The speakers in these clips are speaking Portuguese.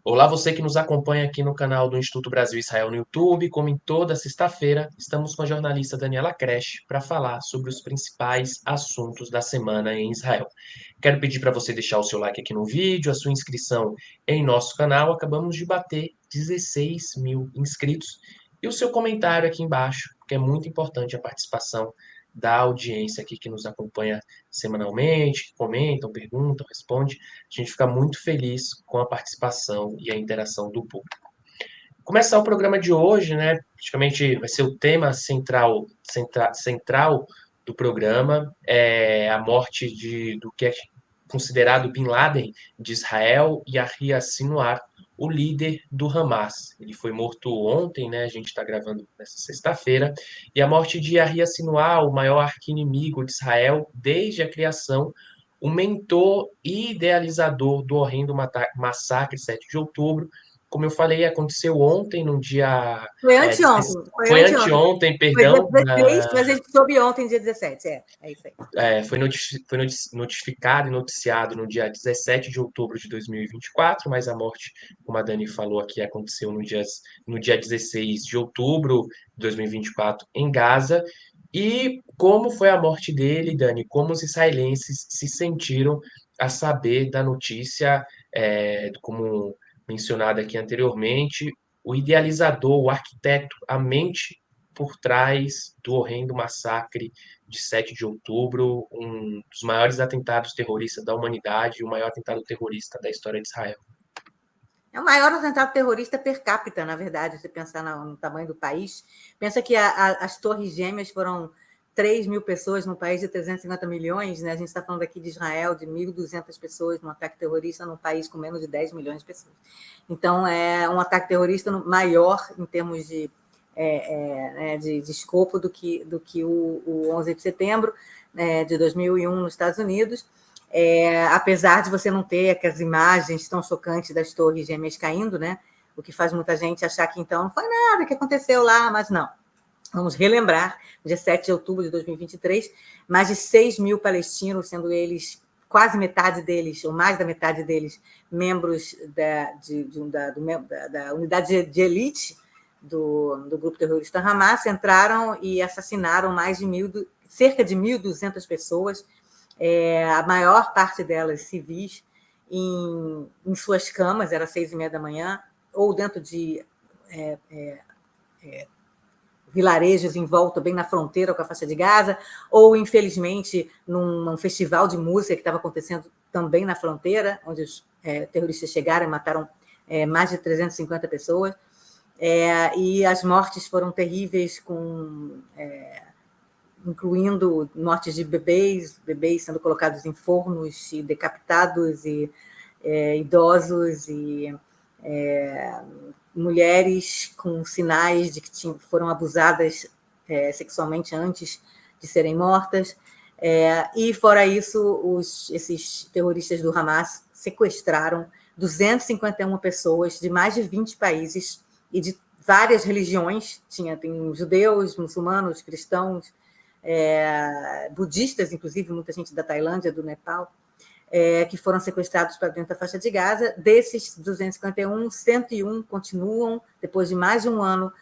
Olá, você que nos acompanha aqui no canal do Instituto Brasil Israel no YouTube. Como em toda sexta-feira, estamos com a jornalista Daniela Kresh para falar sobre os principais assuntos da semana em Israel. Quero pedir para você deixar o seu like aqui no vídeo, a sua inscrição em nosso canal. Acabamos de bater 16 mil inscritos. E o seu comentário aqui embaixo, porque é muito importante a participação da audiência aqui que nos acompanha semanalmente, que comentam, perguntam, respondem. A gente fica muito feliz com a participação e a interação do público. Começar o programa de hoje, né? Praticamente vai ser o tema central do programa, é a morte do que é considerado Bin Laden de Israel, Yahya Sinwar, o líder do Hamas. Ele foi morto ontem, né? A gente está gravando nessa sexta-feira. E a morte de Yahya Sinwar, o maior arqui-inimigo de Israel desde a criação, o mentor e idealizador do horrendo massacre 7 de outubro. Como eu falei, aconteceu ontem, no dia. Foi anteontem. Foi Foi anteontem. anteontem, Foi dia perdão. 16, mas a gente soube ontem, dia 17. É isso aí. Foi notificado e noticiado no dia 17 de outubro de 2024, mas a morte, como a Dani falou aqui, aconteceu no dia 16 de outubro de 2024 em Gaza. E como foi a morte dele, Dani? Como os israelenses se sentiram a saber da notícia, como mencionado aqui anteriormente, o idealizador, o arquiteto, a mente por trás do horrendo massacre de 7 de outubro, um dos maiores atentados terroristas da humanidade e o maior atentado terrorista da história de Israel. É o maior atentado terrorista per capita, na verdade, se pensar no tamanho do país. Pensa que as Torres Gêmeas foram 3 mil pessoas num país de 350 milhões, né? A gente está falando aqui de Israel, de 1.200 pessoas num ataque terrorista num país com menos de 10 milhões de pessoas. Então, é um ataque terrorista maior em termos de escopo do que o 11 de setembro de 2001 nos Estados Unidos. Apesar de você não ter aquelas imagens tão chocantes das torres gêmeas caindo, né? O que faz muita gente achar que então não foi nada que aconteceu lá, mas não. Vamos relembrar, dia 7 de outubro de 2023, mais de 6 mil palestinos, sendo eles quase metade deles, ou mais da metade deles, membros da unidade de elite do grupo terrorista Hamas, entraram e assassinaram cerca de 1.200 pessoas, a maior parte delas civis, em suas camas, era 6h30 da manhã, ou dentro de vilarejos em volta, bem na fronteira com a faixa de Gaza, ou, infelizmente, num festival de música que estava acontecendo também na fronteira, onde os terroristas chegaram e mataram mais de 350 pessoas. E as mortes foram terríveis, incluindo mortes de bebês sendo colocados em fornos e decapitados, e idosos e mulheres com sinais de que foram abusadas sexualmente antes de serem mortas. E, fora isso, esses terroristas do Hamas sequestraram 251 pessoas de mais de 20 países e de várias religiões. Tem judeus, muçulmanos, cristãos, budistas, inclusive, muita gente da Tailândia, do Nepal, que foram sequestrados para dentro da faixa de Gaza. Desses 251, 101 continuam, depois de mais de um ano,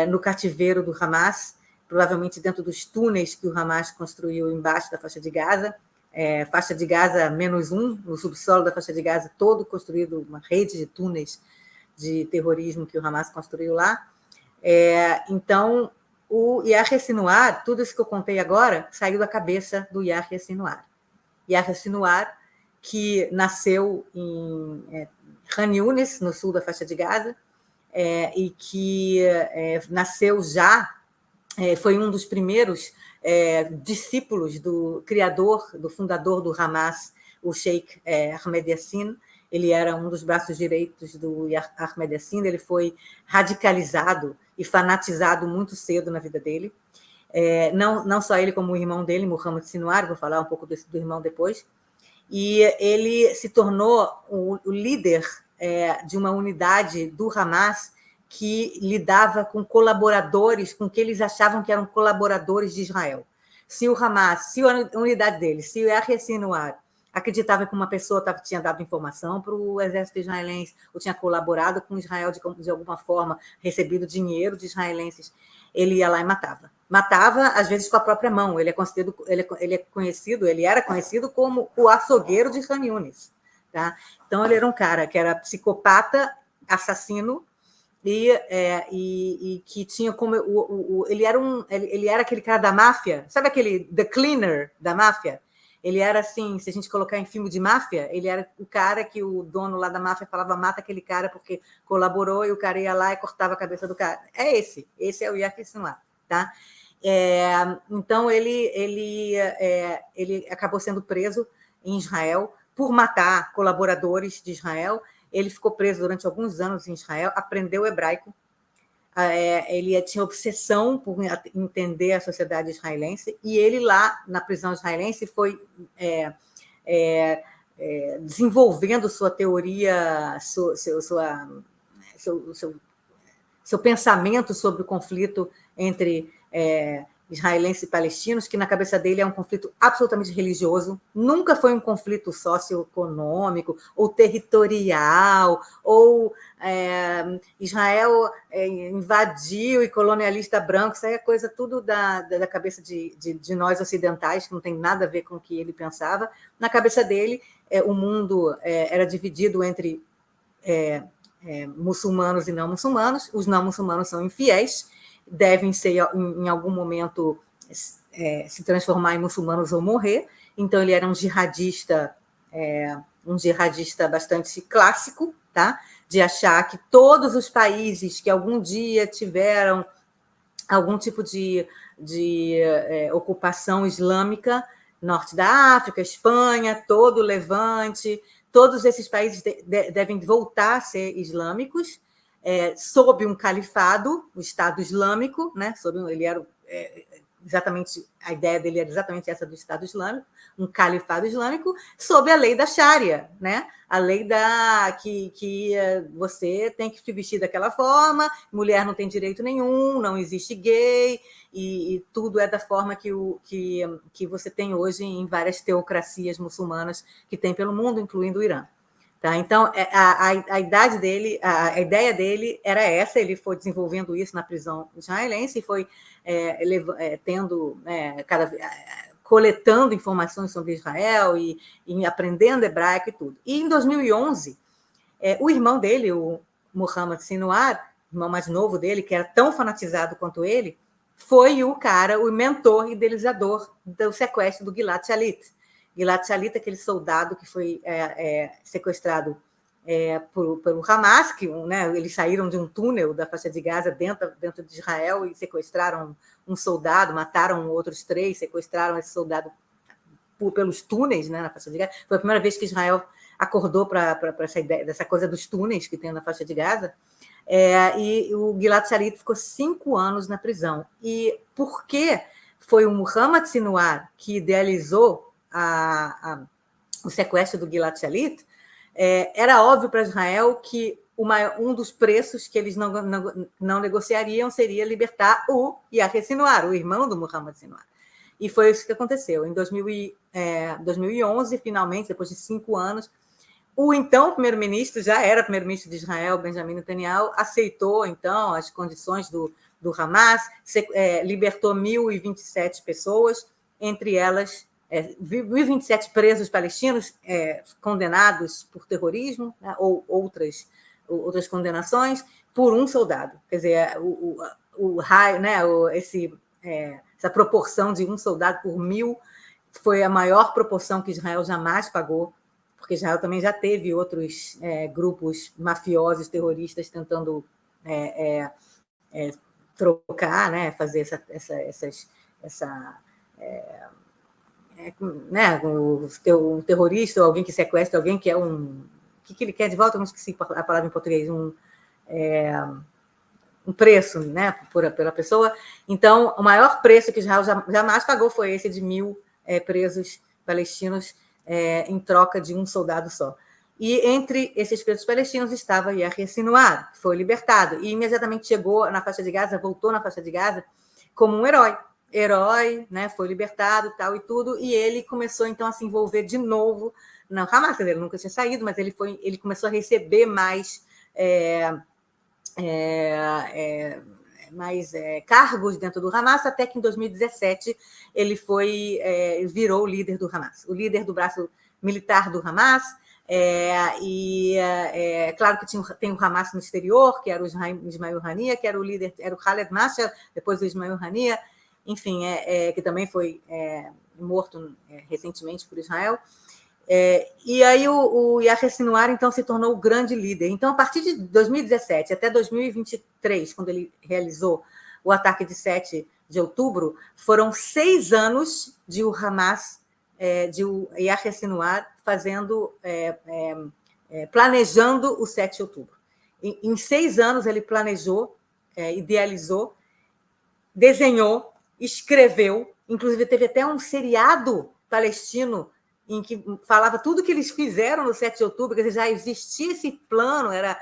no cativeiro do Hamas, provavelmente dentro dos túneis que o Hamas construiu embaixo da faixa de Gaza. Faixa de Gaza -1, no subsolo da faixa de Gaza, todo construído, uma rede de túneis de terrorismo que o Hamas construiu lá. Então, o Yahya Sinwar, tudo isso que eu contei agora, saiu da cabeça do Yahya Sinwar. Yahya Sinwar, que nasceu em Khan Yunis, no sul da faixa de Gaza, e que nasceu já, foi um dos primeiros discípulos do criador, do fundador do Hamas, o Sheikh Ahmed Yassin. Ele era um dos braços direitos do Ahmed Yassin. Ele foi radicalizado e fanatizado muito cedo na vida dele. Não só ele, como o irmão dele, Mohammed Sinwar, vou falar um pouco do irmão depois. E ele se tornou o líder de uma unidade do Hamas que lidava com colaboradores, com que eles achavam que eram colaboradores de Israel. Se o Hamas, se a unidade dele, se o Yahya Sinwar acreditava que uma pessoa tinha dado informação para o exército israelense, ou tinha colaborado com Israel de alguma forma, recebido dinheiro de israelenses, ele ia lá e matava. Matava, às vezes, com a própria mão. Ele era conhecido como o açougueiro de Khan Yunis. Tá? Então, ele era um cara que era psicopata, assassino, e que tinha como... ele era aquele cara da máfia, sabe aquele The Cleaner da máfia? Ele era assim, se a gente colocar em filme de máfia, ele era o cara que o dono lá da máfia falava, mata aquele cara porque colaborou, e o cara ia lá e cortava a cabeça do cara. Esse é o Yahya Sinwar, tá? Então, ele acabou sendo preso em Israel por matar colaboradores de Israel. Ele ficou preso durante alguns anos em Israel, aprendeu hebraico, ele tinha obsessão por entender a sociedade israelense, e ele lá na prisão israelense foi desenvolvendo sua teoria, seu pensamento sobre o conflito entre israelenses e palestinos, que na cabeça dele é um conflito absolutamente religioso, nunca foi um conflito socioeconômico ou territorial, ou Israel invadiu e colonialista branco, isso aí é coisa tudo da cabeça de nós ocidentais, que não tem nada a ver com o que ele pensava. Na cabeça dele, o mundo era dividido entre muçulmanos e não muçulmanos. Os não muçulmanos são infiéis, devem ser, em algum momento, se transformar em muçulmanos ou morrer. Então, ele era um jihadista bastante clássico, tá? De achar que todos os países que algum dia tiveram algum tipo de ocupação islâmica, norte da África, Espanha, todo o Levante, todos esses países devem voltar a ser islâmicos, sob um califado, o Estado Islâmico, né? Ele era exatamente, a ideia dele era exatamente essa do Estado Islâmico, um califado islâmico, sob a lei da Sharia, né? A lei que você tem que se vestir daquela forma, mulher não tem direito nenhum, não existe gay, e tudo é da forma que você tem hoje em várias teocracias muçulmanas que tem pelo mundo, incluindo o Irã. Tá? Então, a ideia dele era essa, ele foi desenvolvendo isso na prisão israelense e foi coletando informações sobre Israel e aprendendo hebraico e tudo. E em 2011, o irmão dele, o Muhammad Sinwar, o irmão mais novo dele, que era tão fanatizado quanto ele, foi o mentor e idealizador do sequestro do Gilad Shalit. Gilad Shalit, aquele soldado que foi sequestrado pelo Hamas, que eles saíram de um túnel da faixa de Gaza dentro de Israel e sequestraram um soldado, mataram outros 3, sequestraram esse soldado pelos túneis, né, na faixa de Gaza. Foi a primeira vez que Israel acordou para essa ideia, dessa coisa dos túneis que tem na faixa de Gaza. E o Gilad Shalit ficou 5 anos na prisão. E por que foi o Muhammad Sinwar que idealizou o sequestro do Gilad Shalit? Era óbvio para Israel que um dos preços que eles não negociariam seria libertar o Yahya Sinwar, o irmão do Muhammad Sinwar. E foi isso que aconteceu. Em 2011, finalmente, depois de 5 anos, o então primeiro-ministro, já era primeiro-ministro de Israel, Benjamin Netanyahu, aceitou, então, as condições do Hamas, libertou 1.027 pessoas, entre elas 1.027 presos palestinos condenados por terrorismo, né, ou outras condenações, por um soldado. Quer dizer, essa proporção de um soldado por 1.000 foi a maior proporção que Israel jamais pagou, porque Israel também já teve outros grupos mafiosos, terroristas, tentando trocar, né, fazer um terrorista ou alguém que sequestra alguém que é um... O que ele quer de volta? Eu não esqueci a palavra em português. Um preço, né, pela pessoa. Então, o maior preço que Israel jamais pagou foi esse de 1.000 presos palestinos em troca de um soldado só. E entre esses presos palestinos estava Yahya Sinwar, que foi libertado, e imediatamente chegou na faixa de Gaza, voltou na faixa de Gaza como um herói. herói, né? Foi libertado, tal e tudo, e ele começou então a se envolver de novo no Hamas. Ele nunca tinha saído, mas ele começou a receber mais cargos dentro do Hamas, até que em 2017 ele virou o líder do Hamas, o líder do braço militar do Hamas. Claro que tem o Hamas no exterior, que era o Ismail Haniyeh, que era o líder, era o Khaled Mashal, depois o Ismail Haniyeh, enfim, que também foi morto recentemente por Israel. E aí o Yahya Sinwar, então, se tornou o grande líder. Então, a partir de 2017 até 2023, quando ele realizou o ataque de 7 de outubro, foram 6 anos de o Hamas, de o Yahya Sinwar, planejando o 7 de outubro. Em 6 anos, ele planejou, idealizou, desenhou, escreveu, inclusive teve até um seriado palestino em que falava tudo que eles fizeram no 7 de outubro, quer dizer, já existia esse plano, era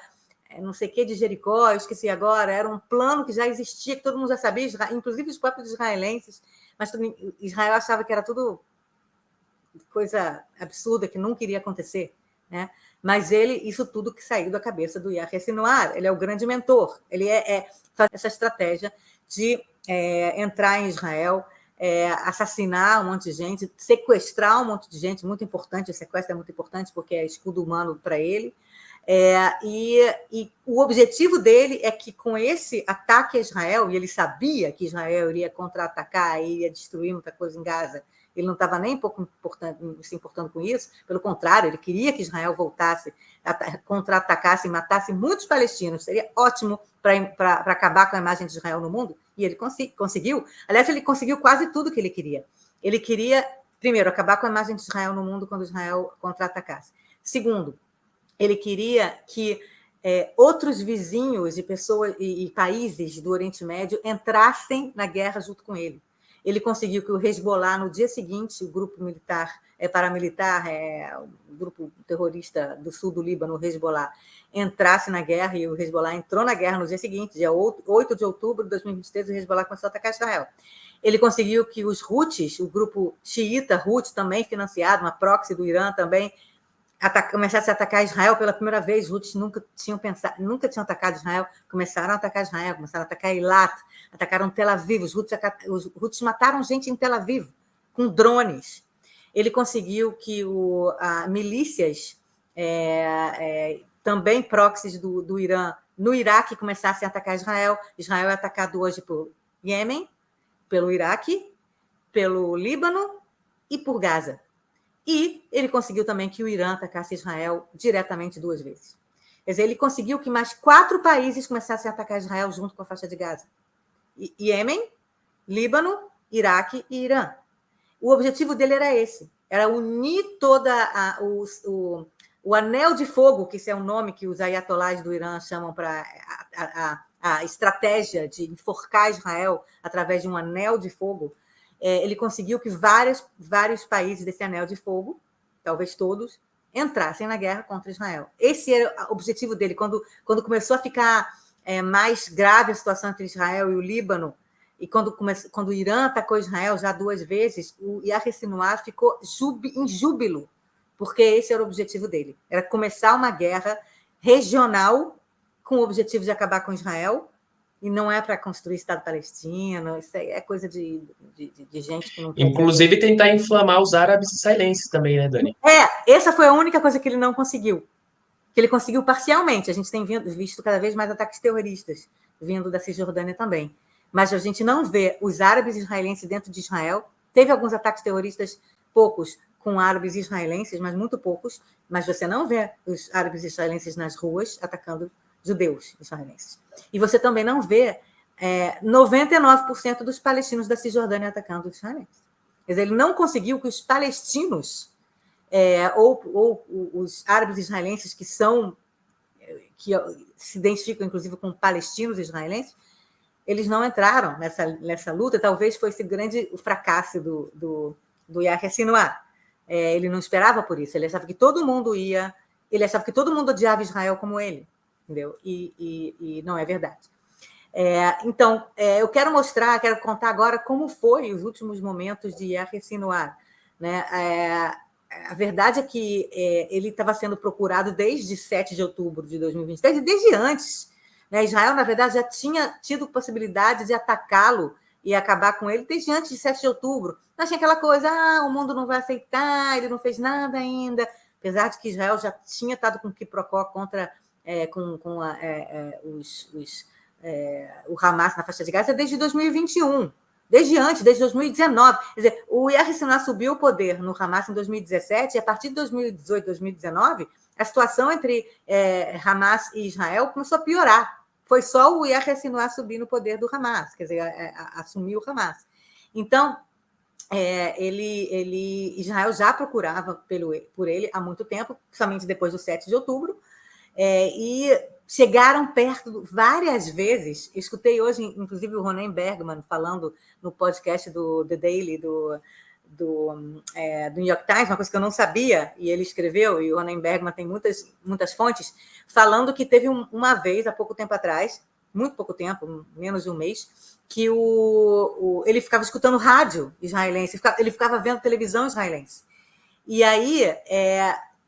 não sei o que de Jericó, eu esqueci agora, era um plano que já existia, que todo mundo já sabia, inclusive os próprios israelenses, mas Israel achava que era tudo coisa absurda, que nunca iria acontecer, né? Mas isso tudo que saiu da cabeça do Yahya Sinwar, ele é o grande mentor, ele faz essa estratégia de entrar em Israel, assassinar um monte de gente, sequestrar um monte de gente, muito importante, o sequestro é muito importante porque é escudo humano para ele, e o objetivo dele é que com esse ataque a Israel, e ele sabia que Israel iria contra-atacar e iria destruir muita coisa em Gaza, ele não estava nem pouco se importando com isso, pelo contrário, ele queria que Israel voltasse, contra-atacasse e matasse muitos palestinos, seria ótimo para acabar com a imagem de Israel no mundo, e ele conseguiu. Aliás, ele conseguiu quase tudo que ele queria. Ele queria, primeiro, acabar com a imagem de Israel no mundo quando Israel contra-atacasse. Segundo, ele queria que outros vizinhos e pessoas e países do Oriente Médio entrassem na guerra junto com ele. Ele conseguiu que o Hezbollah, no dia seguinte, o grupo militar, paramilitar, o grupo terrorista do sul do Líbano, o Hezbollah, entrasse na guerra, e o Hezbollah entrou na guerra no dia seguinte, dia 8 de outubro de 2023, o Hezbollah começou a atacar Israel. Ele conseguiu que os Houthis, o grupo xiita Houthi, também financiado, uma proxy do Irã também, começasse a atacar Israel pela primeira vez. Os Houthis nunca tinham atacado Israel, começaram a atacar Israel, começaram a atacar Eilat, atacaram Tel Aviv, os Houthis mataram gente em Tel Aviv, com drones. Ele conseguiu que milícias, também proxies do Irã, no Iraque, começassem a atacar Israel. Israel é atacado hoje por Iêmen, pelo Iraque, pelo Líbano e por Gaza. E ele conseguiu também que o Irã atacasse Israel diretamente 2 vezes. Quer dizer, ele conseguiu que mais 4 países começassem a atacar Israel junto com a faixa de Gaza. Iêmen, Líbano, Iraque e Irã. O objetivo dele era esse, era unir toda o anel de fogo, que esse é o nome que os ayatolás do Irã chamam para a estratégia de enforcar Israel através de um anel de fogo. Ele conseguiu que vários países desse anel de fogo, talvez todos, entrassem na guerra contra Israel. Esse era o objetivo dele. Quando começou a ficar mais grave a situação entre Israel e o Líbano, e quando o Irã atacou Israel já 2 vezes, o Yahya Sinwar ficou em júbilo, porque esse era o objetivo dele. Era começar uma guerra regional com o objetivo de acabar com Israel, e não é para construir Estado palestino, isso é coisa de gente que não quer. Inclusive tentar inflamar os árabes israelenses também, né, Dani? Essa foi a única coisa que ele não conseguiu. Que ele conseguiu parcialmente. A gente tem visto cada vez mais ataques terroristas vindo da Cisjordânia também. Mas a gente não vê os árabes israelenses dentro de Israel. Teve alguns ataques terroristas, poucos, com árabes israelenses, mas muito poucos. Mas você não vê os árabes israelenses nas ruas atacando judeus israelenses. E você também não vê 99% dos palestinos da Cisjordânia atacando os israelenses. Quer dizer, ele não conseguiu que os palestinos ou os árabes israelenses que se identificam, inclusive, com palestinos israelenses, eles não entraram nessa luta. Talvez foi esse grande fracasso do Yahya Sinwar. Ele não esperava por isso. Ele achava que todo mundo odiava Israel como ele, entendeu? E não é verdade. Então, eu quero contar agora como foi os últimos momentos de Yahya Sinwar, né? A verdade é que ele estava sendo procurado desde 7 de outubro de 2023, e desde antes. Né? Israel, na verdade, já tinha tido possibilidade de atacá-lo e acabar com ele desde antes de 7 de outubro. Mas tinha aquela coisa, o mundo não vai aceitar, ele não fez nada ainda, apesar de que Israel já tinha estado com quiprocó contra o Hamas na faixa de Gaza desde 2021. Desde antes, desde 2019. Quer dizer, o Yahya Sinwar subiu o poder no Hamas em 2017, e a partir de 2018, 2019, a situação entre Hamas e Israel começou a piorar. Foi só o Yahya Sinwar subir no poder do Hamas, quer dizer, assumir o Hamas. Então, Israel já procurava por ele há muito tempo, somente depois do 7 de outubro, e chegaram perto várias vezes. Escutei hoje, inclusive, o Ronen Bergman falando no podcast do The Daily, do New York Times, uma coisa que eu não sabia, e ele escreveu, e o Ronen Bergman tem muitas fontes, falando que teve uma vez, há pouco tempo atrás, muito pouco tempo, menos de um mês, que ele ficava escutando rádio israelense, ele ficava vendo televisão israelense. E aí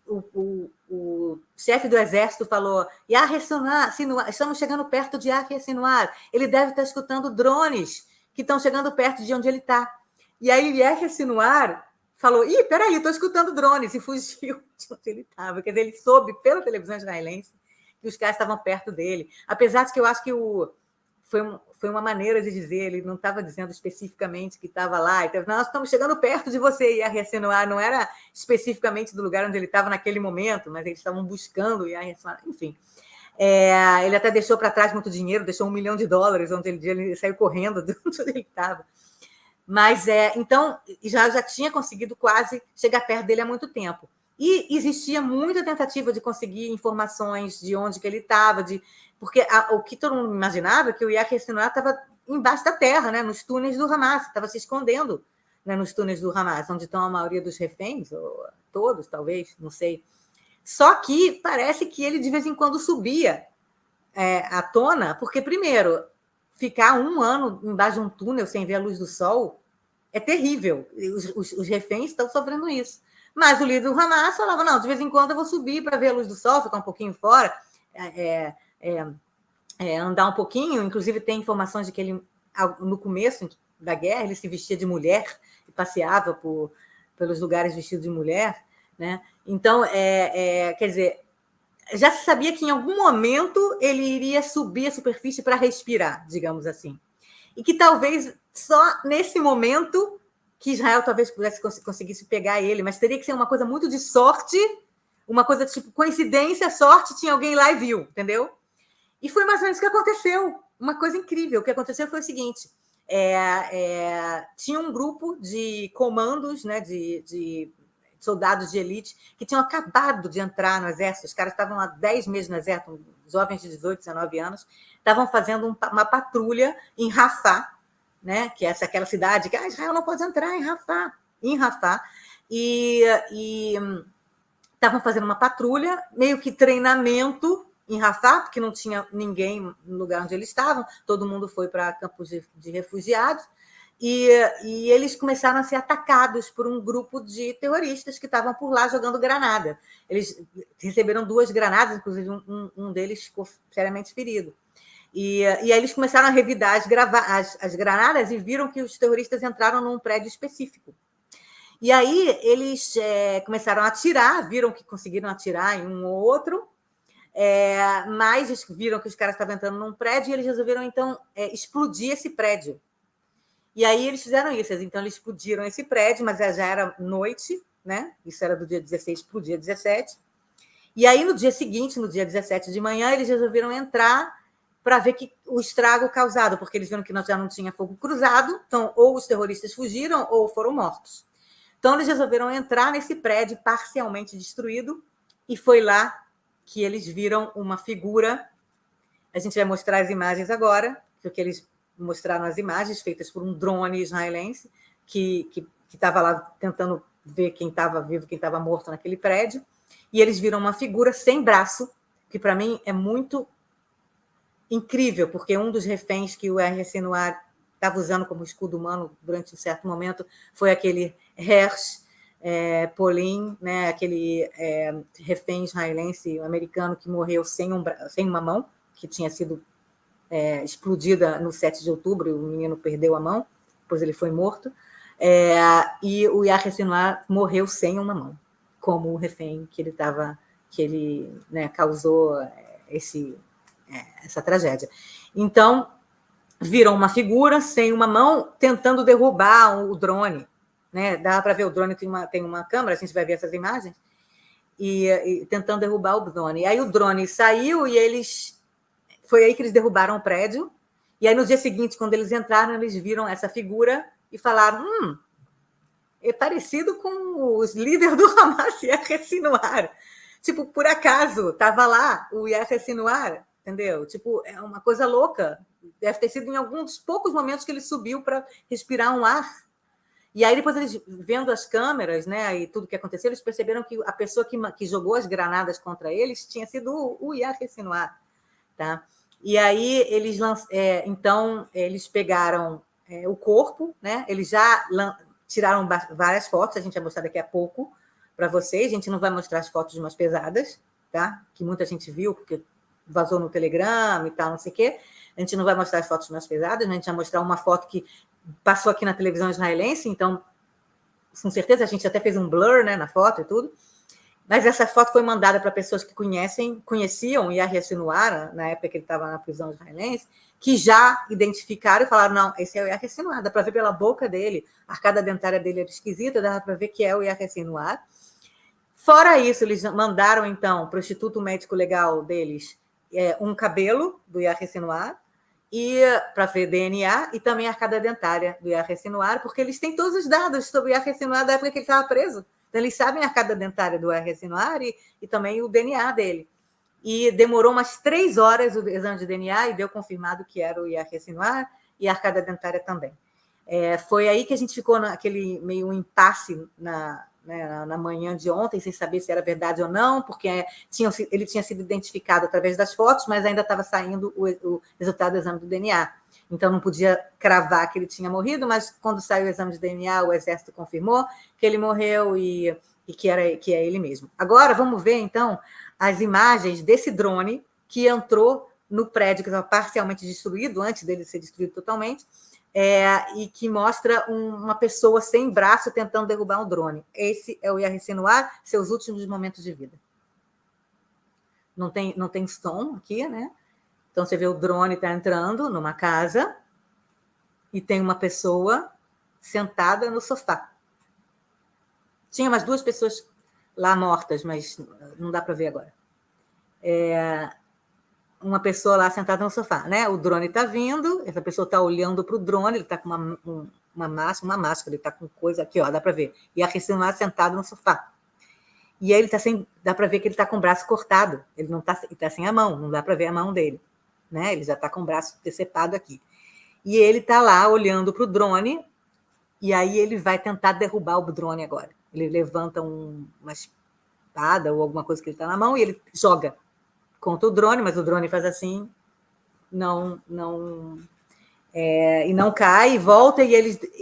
o chefe do exército falou: Yahya Sinwar, estamos chegando perto de Yahya Sinwar, ele deve estar escutando drones que estão chegando perto de onde ele está. E aí Yahya Sinwar falou: peraí, estou escutando drones, e fugiu de onde ele estava. Quer dizer, ele soube pela televisão israelense que os caras estavam perto dele. Apesar de que eu acho que foi uma maneira de dizer, ele não estava dizendo especificamente que estava lá. Então, nós estamos chegando perto de você, Yahya Sinwar. Não era especificamente do lugar onde ele estava naquele momento, mas eles estavam buscando Yahya Sinwar. Enfim, ele até deixou para trás muito dinheiro, deixou $1 milhão, onde ele saiu correndo de onde ele estava. Mas, então, já tinha conseguido quase chegar perto dele há muito tempo. E existia muita tentativa de conseguir informações de onde que ele estava, porque o que todo mundo imaginava é que o Yahya Sinwar estava embaixo da terra, né, nos túneis do Hamas, estava se escondendo, né, nos túneis do Hamas, onde estão a maioria dos reféns, ou todos, talvez, não sei. Só que parece que ele, de vez em quando, subia à tona, porque, primeiro, ficar 1 ano embaixo de um túnel sem ver a luz do sol é terrível. Os reféns estão sofrendo isso. Mas o líder do Hamas falava: não, de vez em quando eu vou subir para ver a luz do sol, ficar um pouquinho fora, andar um pouquinho. Inclusive, tem informações de que ele, no começo da guerra, ele se vestia de mulher e passeava pelos lugares vestido de mulher. Né? Então, quer dizer, já se sabia que em algum momento ele iria subir a superfície para respirar, digamos assim. E que talvez só nesse momento que Israel talvez conseguisse pegar ele, mas teria que ser uma coisa muito de sorte, uma coisa tipo coincidência, sorte, tinha alguém lá e viu, entendeu? E foi mais ou menos o que aconteceu. Uma coisa incrível. O que aconteceu foi o seguinte: tinha um grupo de comandos, né, de soldados de elite que tinham acabado de entrar no exército. Os caras estavam há 10 meses no exército, jovens de 18, 19 anos, estavam fazendo uma patrulha em Rafah, né, que é aquela cidade que Israel não pode entrar em Rafah, e estavam fazendo uma patrulha, meio que treinamento em Rafah, porque não tinha ninguém no lugar onde eles estavam, todo mundo foi para campos de refugiados, e eles começaram a ser atacados por um grupo de terroristas que estavam por lá jogando granada. Eles receberam 2 granadas, inclusive um deles ficou seriamente ferido. E aí eles começaram a revidar as granadas e viram que os terroristas entraram num prédio específico. E aí eles começaram a atirar, viram que conseguiram atirar em um ou outro, mas viram que os caras estavam entrando num prédio e eles resolveram, então, explodir esse prédio. E aí eles fizeram isso, então eles explodiram esse prédio, mas já era noite, né? Isso era do dia 16 para o dia 17. E aí no dia seguinte, no dia 17 de manhã, eles resolveram entrar para ver o estrago causado, porque eles viram que já não tinha fogo cruzado, então ou os terroristas fugiram ou foram mortos. Então eles resolveram entrar nesse prédio parcialmente destruído e foi lá que eles viram uma figura. A gente vai mostrar as imagens agora, porque eles mostraram as imagens feitas por um drone israelense que estava lá tentando ver quem estava vivo, quem estava morto naquele prédio, e eles viram uma figura sem braço, que para mim é muito incrível, porque um dos reféns que o Yahya Sinwar estava usando como escudo humano durante um certo momento foi aquele Hersh Polin, né, aquele refém israelense americano que morreu sem uma mão, que tinha sido explodida no 7 de outubro, e o menino perdeu a mão, depois ele foi morto, e o Yahya Sinwar morreu sem uma mão, como o refém que ele né, causou essa tragédia. Então, viram uma figura sem uma mão tentando derrubar o drone. Né? Dá para ver, o drone tem uma câmera, a gente vai ver essas imagens, e tentando derrubar o drone. E aí o drone saiu e foi aí que eles derrubaram o prédio. E aí no dia seguinte, quando eles entraram, eles viram essa figura e falaram: é parecido com os líderes do Hamas, Yahya Sinwar. Tipo, por acaso, estava lá o Yahya Sinwar, entendeu? Tipo, é uma coisa louca. Deve ter sido em alguns dos poucos momentos que ele subiu para respirar um ar. E aí, depois, eles vendo as câmeras, né, e tudo que aconteceu, eles perceberam que a pessoa que jogou as granadas contra eles tinha sido o Yahya Sinwar. Tá? E aí, então, eles pegaram o corpo, né? Eles já tiraram várias fotos, a gente vai mostrar daqui a pouco para vocês. A gente não vai mostrar as fotos mais pesadas, tá? Que muita gente viu, porque vazou no Telegram e tal, não sei o quê. A gente não vai mostrar as fotos mais pesadas, a gente vai mostrar uma foto que passou aqui na televisão israelense, então, com certeza, a gente até fez um blur, né, na foto e tudo. Mas essa foto foi mandada para pessoas que conheciam o Yahya Sinwar, na época que ele estava na prisão israelense, que já identificaram e falaram: não, esse é o Yahya Sinwar, dá para ver pela boca dele, a arcada dentária dele era esquisita, dá para ver que é o Yahya Sinwar. Fora isso, eles mandaram, então, para o Instituto Médico Legal deles um cabelo do Yahya Sinwar, e para ver DNA, e também a arcada dentária do Yahya Sinwar, porque eles têm todos os dados sobre o Yahya Sinwar da época que ele estava preso. Então, eles sabem a arcada dentária do Yahya Sinwar e também o DNA dele. E demorou umas 3 horas o exame de DNA e deu confirmado que era o Yahya Sinwar e a arcada dentária também. Foi aí que a gente ficou naquele meio impasse na manhã de ontem, sem saber se era verdade ou não, porque ele tinha sido identificado através das fotos, mas ainda estava saindo o resultado do exame do DNA. Então, não podia cravar que ele tinha morrido, mas quando saiu o exame de DNA, o Exército confirmou que ele morreu e que é ele mesmo. Agora, vamos ver, então, as imagens desse drone que entrou no prédio que estava parcialmente destruído, antes dele ser destruído totalmente, e que mostra uma pessoa sem braço tentando derrubar um drone. Esse é o Yahya Sinwar, seus últimos momentos de vida. Não tem som aqui, né? Então, você vê o drone está entrando numa casa e tem uma pessoa sentada no sofá. Tinha mais 2 pessoas lá mortas, mas não dá para ver agora. Uma pessoa lá sentada no sofá, né? O drone está vindo, essa pessoa está olhando para o drone, ele está com uma máscara, ele está com coisa aqui, ó, dá para ver. E a Sinwar sentado no sofá. E aí dá para ver que ele está com o braço cortado, ele está sem a mão, não dá para ver a mão dele, né? Ele já está com o braço decepado aqui. E ele está lá olhando para o drone, e aí ele vai tentar derrubar o drone agora. Ele levanta uma espada ou alguma coisa que ele está na mão e ele joga contra o drone, mas o drone faz assim, e não cai, e volta, e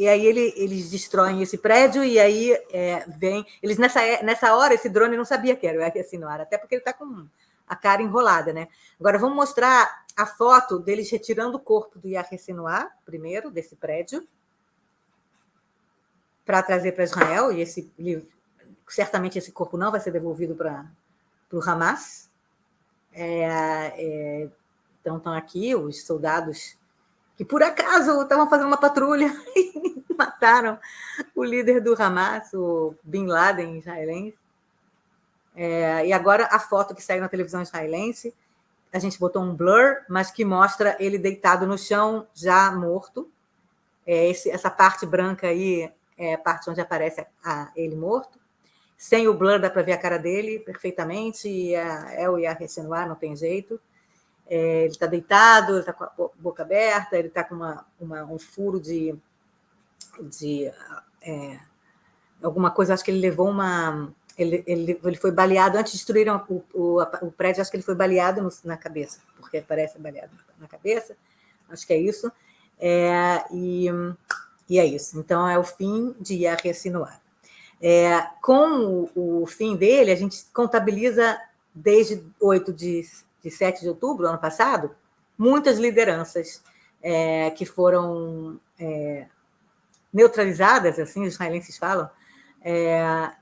aí eles destroem esse prédio, e aí vem... Eles, nessa hora, esse drone não sabia que era o Yahya Sinwar, até porque ele está com a cara enrolada, né? Agora, vamos mostrar a foto deles retirando o corpo do Yahya Sinwar, primeiro, desse prédio, para trazer para Israel, e certamente esse corpo não vai ser devolvido para o Hamas. Então, estão aqui os soldados que, por acaso, estavam fazendo uma patrulha e mataram o líder do Hamas, o Bin Laden israelense. E agora a foto que saiu na televisão israelense, a gente botou um blur, mas que mostra ele deitado no chão, já morto. Essa parte branca aí é a parte onde aparece ele morto. Sem o blur, dá para ver a cara dele perfeitamente, e é o Yahya Sinwar, não tem jeito. Ele está deitado, ele está com a boca aberta, ele está com um furo de alguma coisa, acho que ele levou Ele foi baleado, antes de destruírem o prédio, acho que ele foi baleado na cabeça, porque parece baleado na cabeça, acho que é isso. E é isso. Então, é o fim de Yahya Sinwar. Com o fim dele, a gente contabiliza, desde 7 de outubro do ano passado, muitas lideranças que foram neutralizadas, assim os israelenses falam,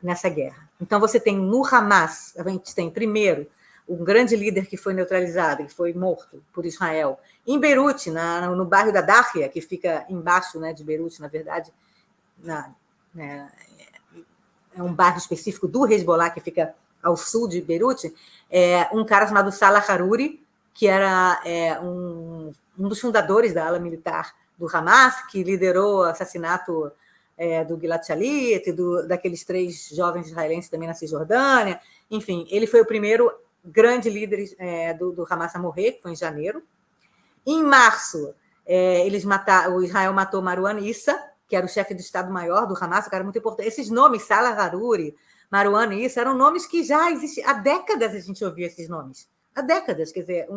nessa guerra. Então, você tem no Hamas, a gente tem, primeiro, um grande líder que foi neutralizado, que foi morto por Israel, em Beirute, no bairro da Dáhia, que fica embaixo, né, de Beirute, na verdade, é um bairro específico do Hezbollah, que fica ao sul de Beirute, um cara chamado Salah Haruri, que era um dos fundadores da ala militar do Hamas, que liderou o assassinato do Gilad Shalit, daqueles 3 jovens israelenses também na Cisjordânia. Enfim, ele foi o primeiro grande líder do Hamas a morrer, que foi em janeiro. Em março, o Israel matou Marwan Issa, que era o chefe do Estado-Maior do Hamas, um cara muito importante. Esses nomes, Salah Haruri, Marwan Issa, eram nomes que já existiam. Há décadas a gente ouvia esses nomes. Há décadas, quer dizer,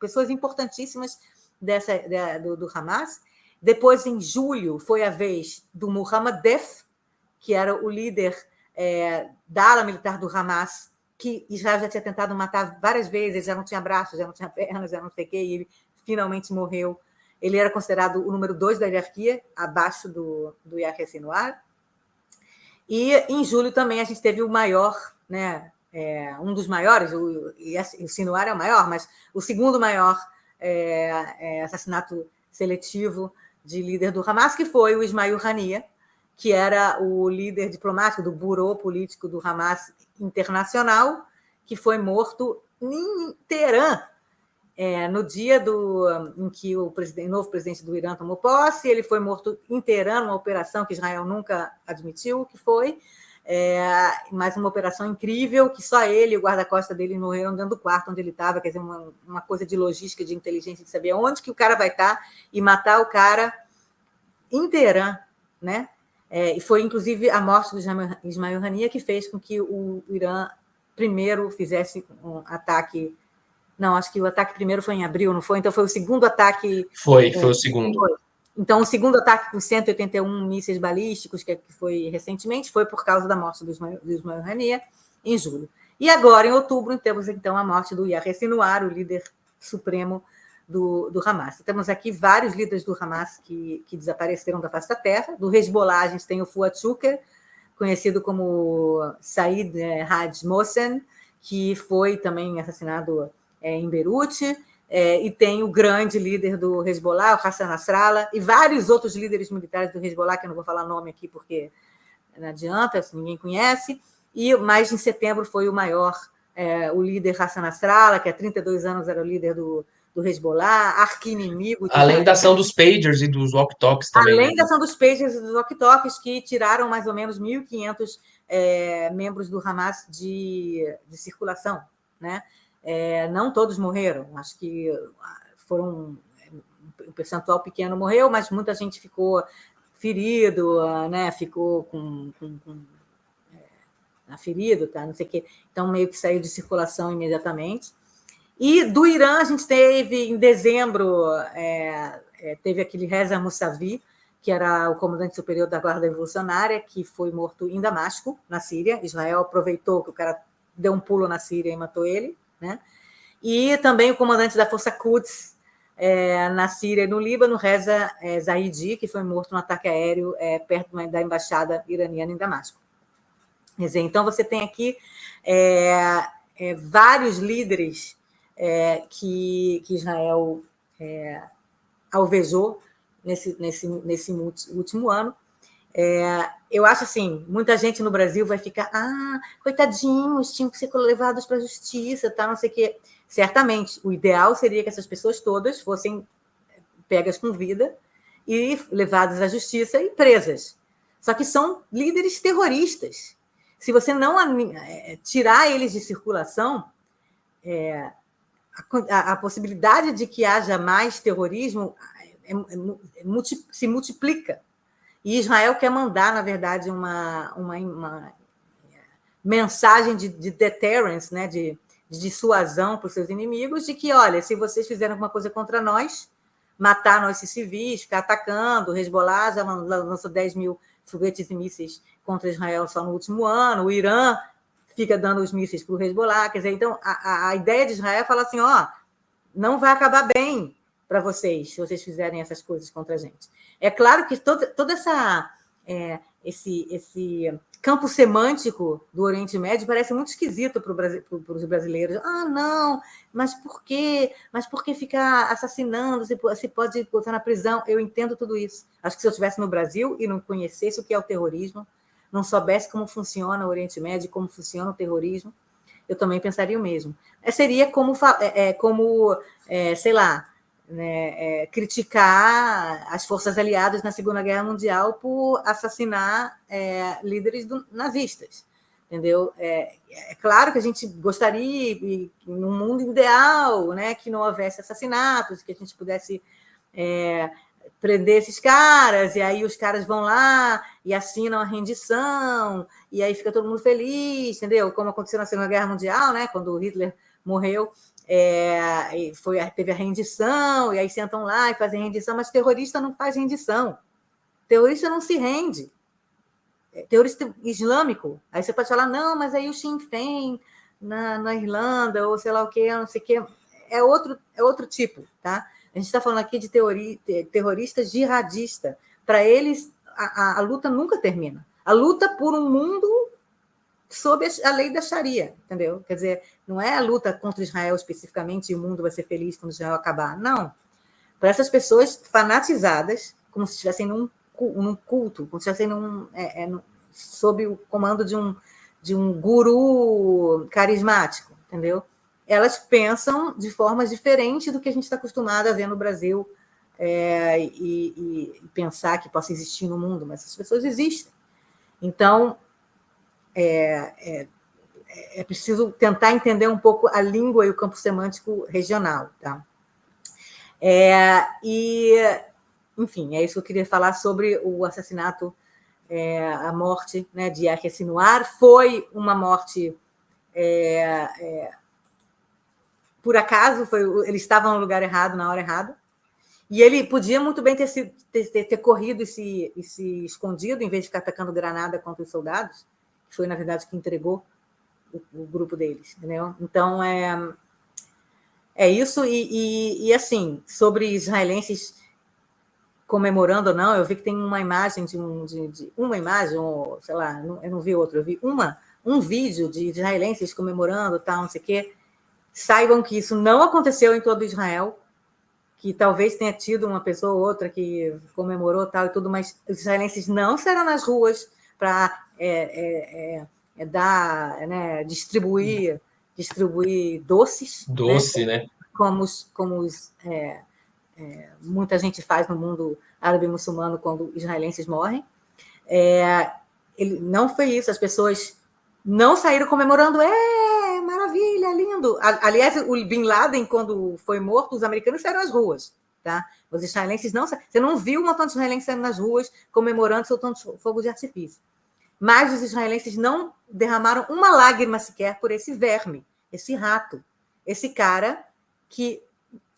pessoas importantíssimas do Hamas. Depois, em julho, foi a vez do Muhammad Def, que era o líder da ala militar do Hamas, que Israel já tinha tentado matar várias vezes, já não tinha braços, já não tinha pernas, já não sei o quê, e ele finalmente morreu. Ele era considerado o número 2 da hierarquia, abaixo do Yahya Sinwar. E em julho também a gente teve o maior, né, um dos maiores, o Sinwar é o maior, mas o segundo maior assassinato seletivo de líder do Hamas, que foi o Ismail Haniyeh, que era o líder diplomático do Burô Político do Hamas Internacional, que foi morto em Teherã, no dia em que o novo presidente do Irã tomou posse. Ele foi morto em Teherã, uma operação que Israel nunca admitiu que foi, mas uma operação incrível, que só ele e o guarda-costas dele morreram dentro do quarto onde ele estava, quer dizer, uma coisa de logística, de inteligência, de saber onde que o cara vai estar e matar o cara em Teherã, né? E foi, inclusive, a morte do Ismail Haniyeh que fez com que o Irã primeiro fizesse um ataque. Não, acho que o ataque primeiro foi em abril, não foi? Então, foi o segundo ataque. Foi o segundo. Foi. Então, o segundo ataque com 181 mísseis balísticos, que foi recentemente, foi por causa da morte do Ismail Haniyeh, em julho. E agora, em outubro, temos, então, a morte do Yahya Sinwar, o líder supremo do Hamas. Temos aqui vários líderes do Hamas que desapareceram da face da terra. Do Hezbollah, a gente tem o Fuad Shukr, conhecido como Said Haj Mohsen, que foi também assassinado em Beirute, e tem o grande líder do Hezbollah, o Hassan Nasrallah, e vários outros líderes militares do Hezbollah, que eu não vou falar nome aqui porque não adianta, ninguém conhece. Mas em setembro foi o maior, o líder Hassan Nasrallah, que há 32 anos era o líder do Hezbollah, arqui-inimigo. Além da ação dos pagers e dos walkie-talkies também. Além da ação dos pagers e dos walkie-talkies, que tiraram mais ou menos 1.500 membros do Hamas de circulação, né? Não todos morreram, acho que foram um percentual pequeno morreu, mas muita gente ficou ferido, né? Ficou ferido, tá? Não sei o quê. Então, meio que saiu de circulação imediatamente. E do Irã, a gente teve, em dezembro, teve aquele Reza Mousavi, que era o comandante superior da Guarda Revolucionária, que foi morto em Damasco, na Síria. Israel aproveitou que o cara deu um pulo na Síria e matou ele, né? E também o comandante da Força Quds na Síria e no Líbano, Reza Zaidi, que foi morto no ataque aéreo perto da embaixada iraniana em Damasco. Quer dizer, então, você tem aqui vários líderes que Israel alvejou nesse último ano. Eu acho assim, muita gente no Brasil vai ficar, coitadinhos, tinham que ser levados para a justiça, tá, não sei o quê. Certamente, o ideal seria que essas pessoas todas fossem pegas com vida e levadas à justiça e presas. Só que são líderes terroristas. Se você não tirar eles de circulação, a possibilidade de que haja mais terrorismo se multiplica. E Israel quer mandar, na verdade, uma mensagem de deterrence, né, de dissuasão para os seus inimigos, de que, olha, se vocês fizerem alguma coisa contra nós, matar nossos civis, ficar atacando, o Hezbollah já lançou 10 mil foguetes e mísseis contra Israel só no último ano, o Irã fica dando os mísseis para o Hezbollah, quer dizer, então a ideia de Israel é falar assim, ó, não vai acabar bem para vocês, se vocês fizerem essas coisas contra a gente. É claro que toda essa... esse campo semântico do Oriente Médio parece muito esquisito para os brasileiros. Ah, não, mas por quê? Mas por que ficar assassinando? Se pode botar na prisão? Eu entendo tudo isso. Acho que se eu estivesse no Brasil e não conhecesse o que é o terrorismo, não soubesse como funciona o Oriente Médio, como funciona o terrorismo, eu também pensaria o mesmo. Seria como sei lá, né, criticar as forças aliadas na Segunda Guerra Mundial por assassinar líderes nazistas, entendeu? É claro que a gente gostaria, num mundo ideal, né, que não houvesse assassinatos, que a gente pudesse prender esses caras, e aí os caras vão lá e assinam a rendição, e aí fica todo mundo feliz, entendeu? Como aconteceu na Segunda Guerra Mundial, né, quando o Hitler morreu, teve a rendição, e aí sentam lá e fazem rendição, mas terrorista não faz rendição. Terrorista não se rende. Terrorista islâmico, aí você pode falar, não, mas aí o Sinn Féin na Irlanda, ou sei lá o que, não sei o que, é outro tipo, tá? A gente está falando aqui de terrorista jihadista. Para eles, a luta nunca termina. A luta por um mundo sob a lei da Sharia, entendeu? Quer dizer, não é a luta contra Israel especificamente e o mundo vai ser feliz quando Israel acabar. Não. Para essas pessoas fanatizadas, como se estivessem num culto, como se estivessem sob o comando de um guru carismático, entendeu? Elas pensam de formas diferentes do que a gente está acostumado a ver no Brasil e pensar que possa existir no mundo, mas essas pessoas existem. Então, é preciso tentar entender um pouco a língua e o campo semântico regional. Tá? Enfim, é isso que eu queria falar sobre o assassinato, a morte, né, de Yahya Sinwar. Foi uma morte... por acaso, ele estava no lugar errado, na hora errada, e ele podia muito bem ter corrido e se escondido, em vez de ficar atacando granada contra os soldados, que foi, na verdade, que entregou o grupo deles, entendeu? Então, é isso, e assim, sobre israelenses comemorando ou não, eu vi que tem uma imagem uma imagem, ou sei lá, eu não vi outra, eu vi um vídeo de israelenses comemorando, tal, não sei o quê. Saibam que isso não aconteceu em todo Israel, que talvez tenha tido uma pessoa ou outra que comemorou tal e tudo, mas os israelenses não saíram nas ruas para distribuir doces, Doce, né? Como muita gente faz no mundo árabe muçulmano quando israelenses morrem. Ele não foi isso, as pessoas não saíram comemorando, maravilha, lindo. Aliás, o Bin Laden, quando foi morto, os americanos saíram às ruas, tá? Os israelenses não saíram. Você não viu um montão de israelenses saindo nas ruas, comemorando, soltando fogo de artifício. Mas os israelenses não derramaram uma lágrima sequer por esse verme, esse rato, esse cara que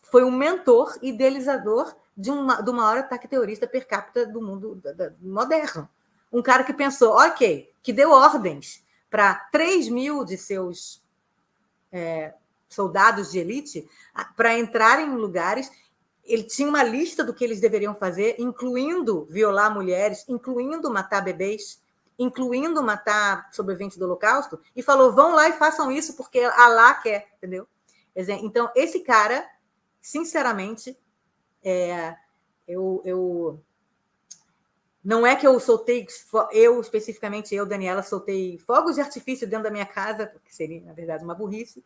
foi um mentor idealizador do maior ataque terrorista per capita do mundo moderno. Um cara que pensou, ok, que deu ordens para 3 mil de seus soldados de elite para entrarem em lugares. Ele tinha uma lista do que eles deveriam fazer, incluindo violar mulheres, incluindo matar bebês, incluindo matar sobreviventes do Holocausto, e falou, vão lá e façam isso, porque Alá quer, entendeu? Então, esse cara, sinceramente, não é que eu soltei, especificamente Daniela, soltei fogos de artifício dentro da minha casa, porque seria, na verdade, uma burrice,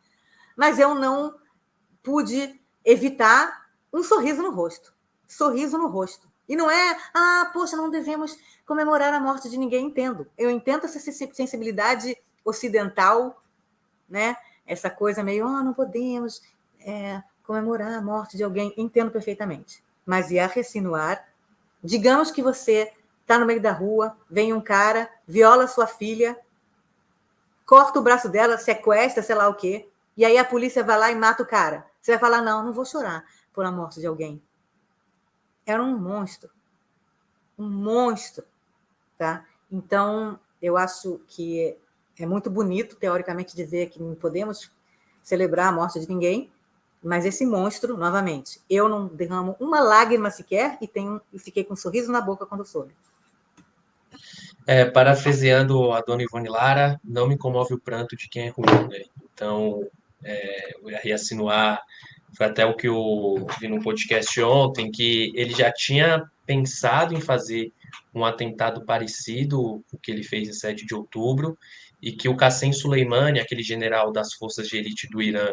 mas eu não pude evitar um sorriso no rosto. Sorriso no rosto. E não é, poxa, não devemos comemorar a morte de ninguém, entendo. Eu entendo essa sensibilidade ocidental, né? Essa coisa meio, não podemos comemorar a morte de alguém, entendo perfeitamente. Mas Yahya Sinwar, digamos que você está no meio da rua, vem um cara, viola sua filha, corta o braço dela, sequestra, sei lá o quê, e aí a polícia vai lá e mata o cara. Você vai falar, não vou chorar por a morte de alguém. Era um monstro, tá? Então, eu acho que é muito bonito, teoricamente, dizer que não podemos celebrar a morte de ninguém, mas esse monstro, novamente, eu não derramo uma lágrima sequer e fiquei com um sorriso na boca quando soube. Parafraseando a dona Ivone Lara, não me comove o pranto de quem é ruim, né? Então, o Yahya Sinwar, foi até o que eu vi no podcast ontem, que ele já tinha pensado em fazer um atentado parecido com o que ele fez em 7 de outubro, e que o Qassem Soleimani, aquele general das forças de elite do Irã,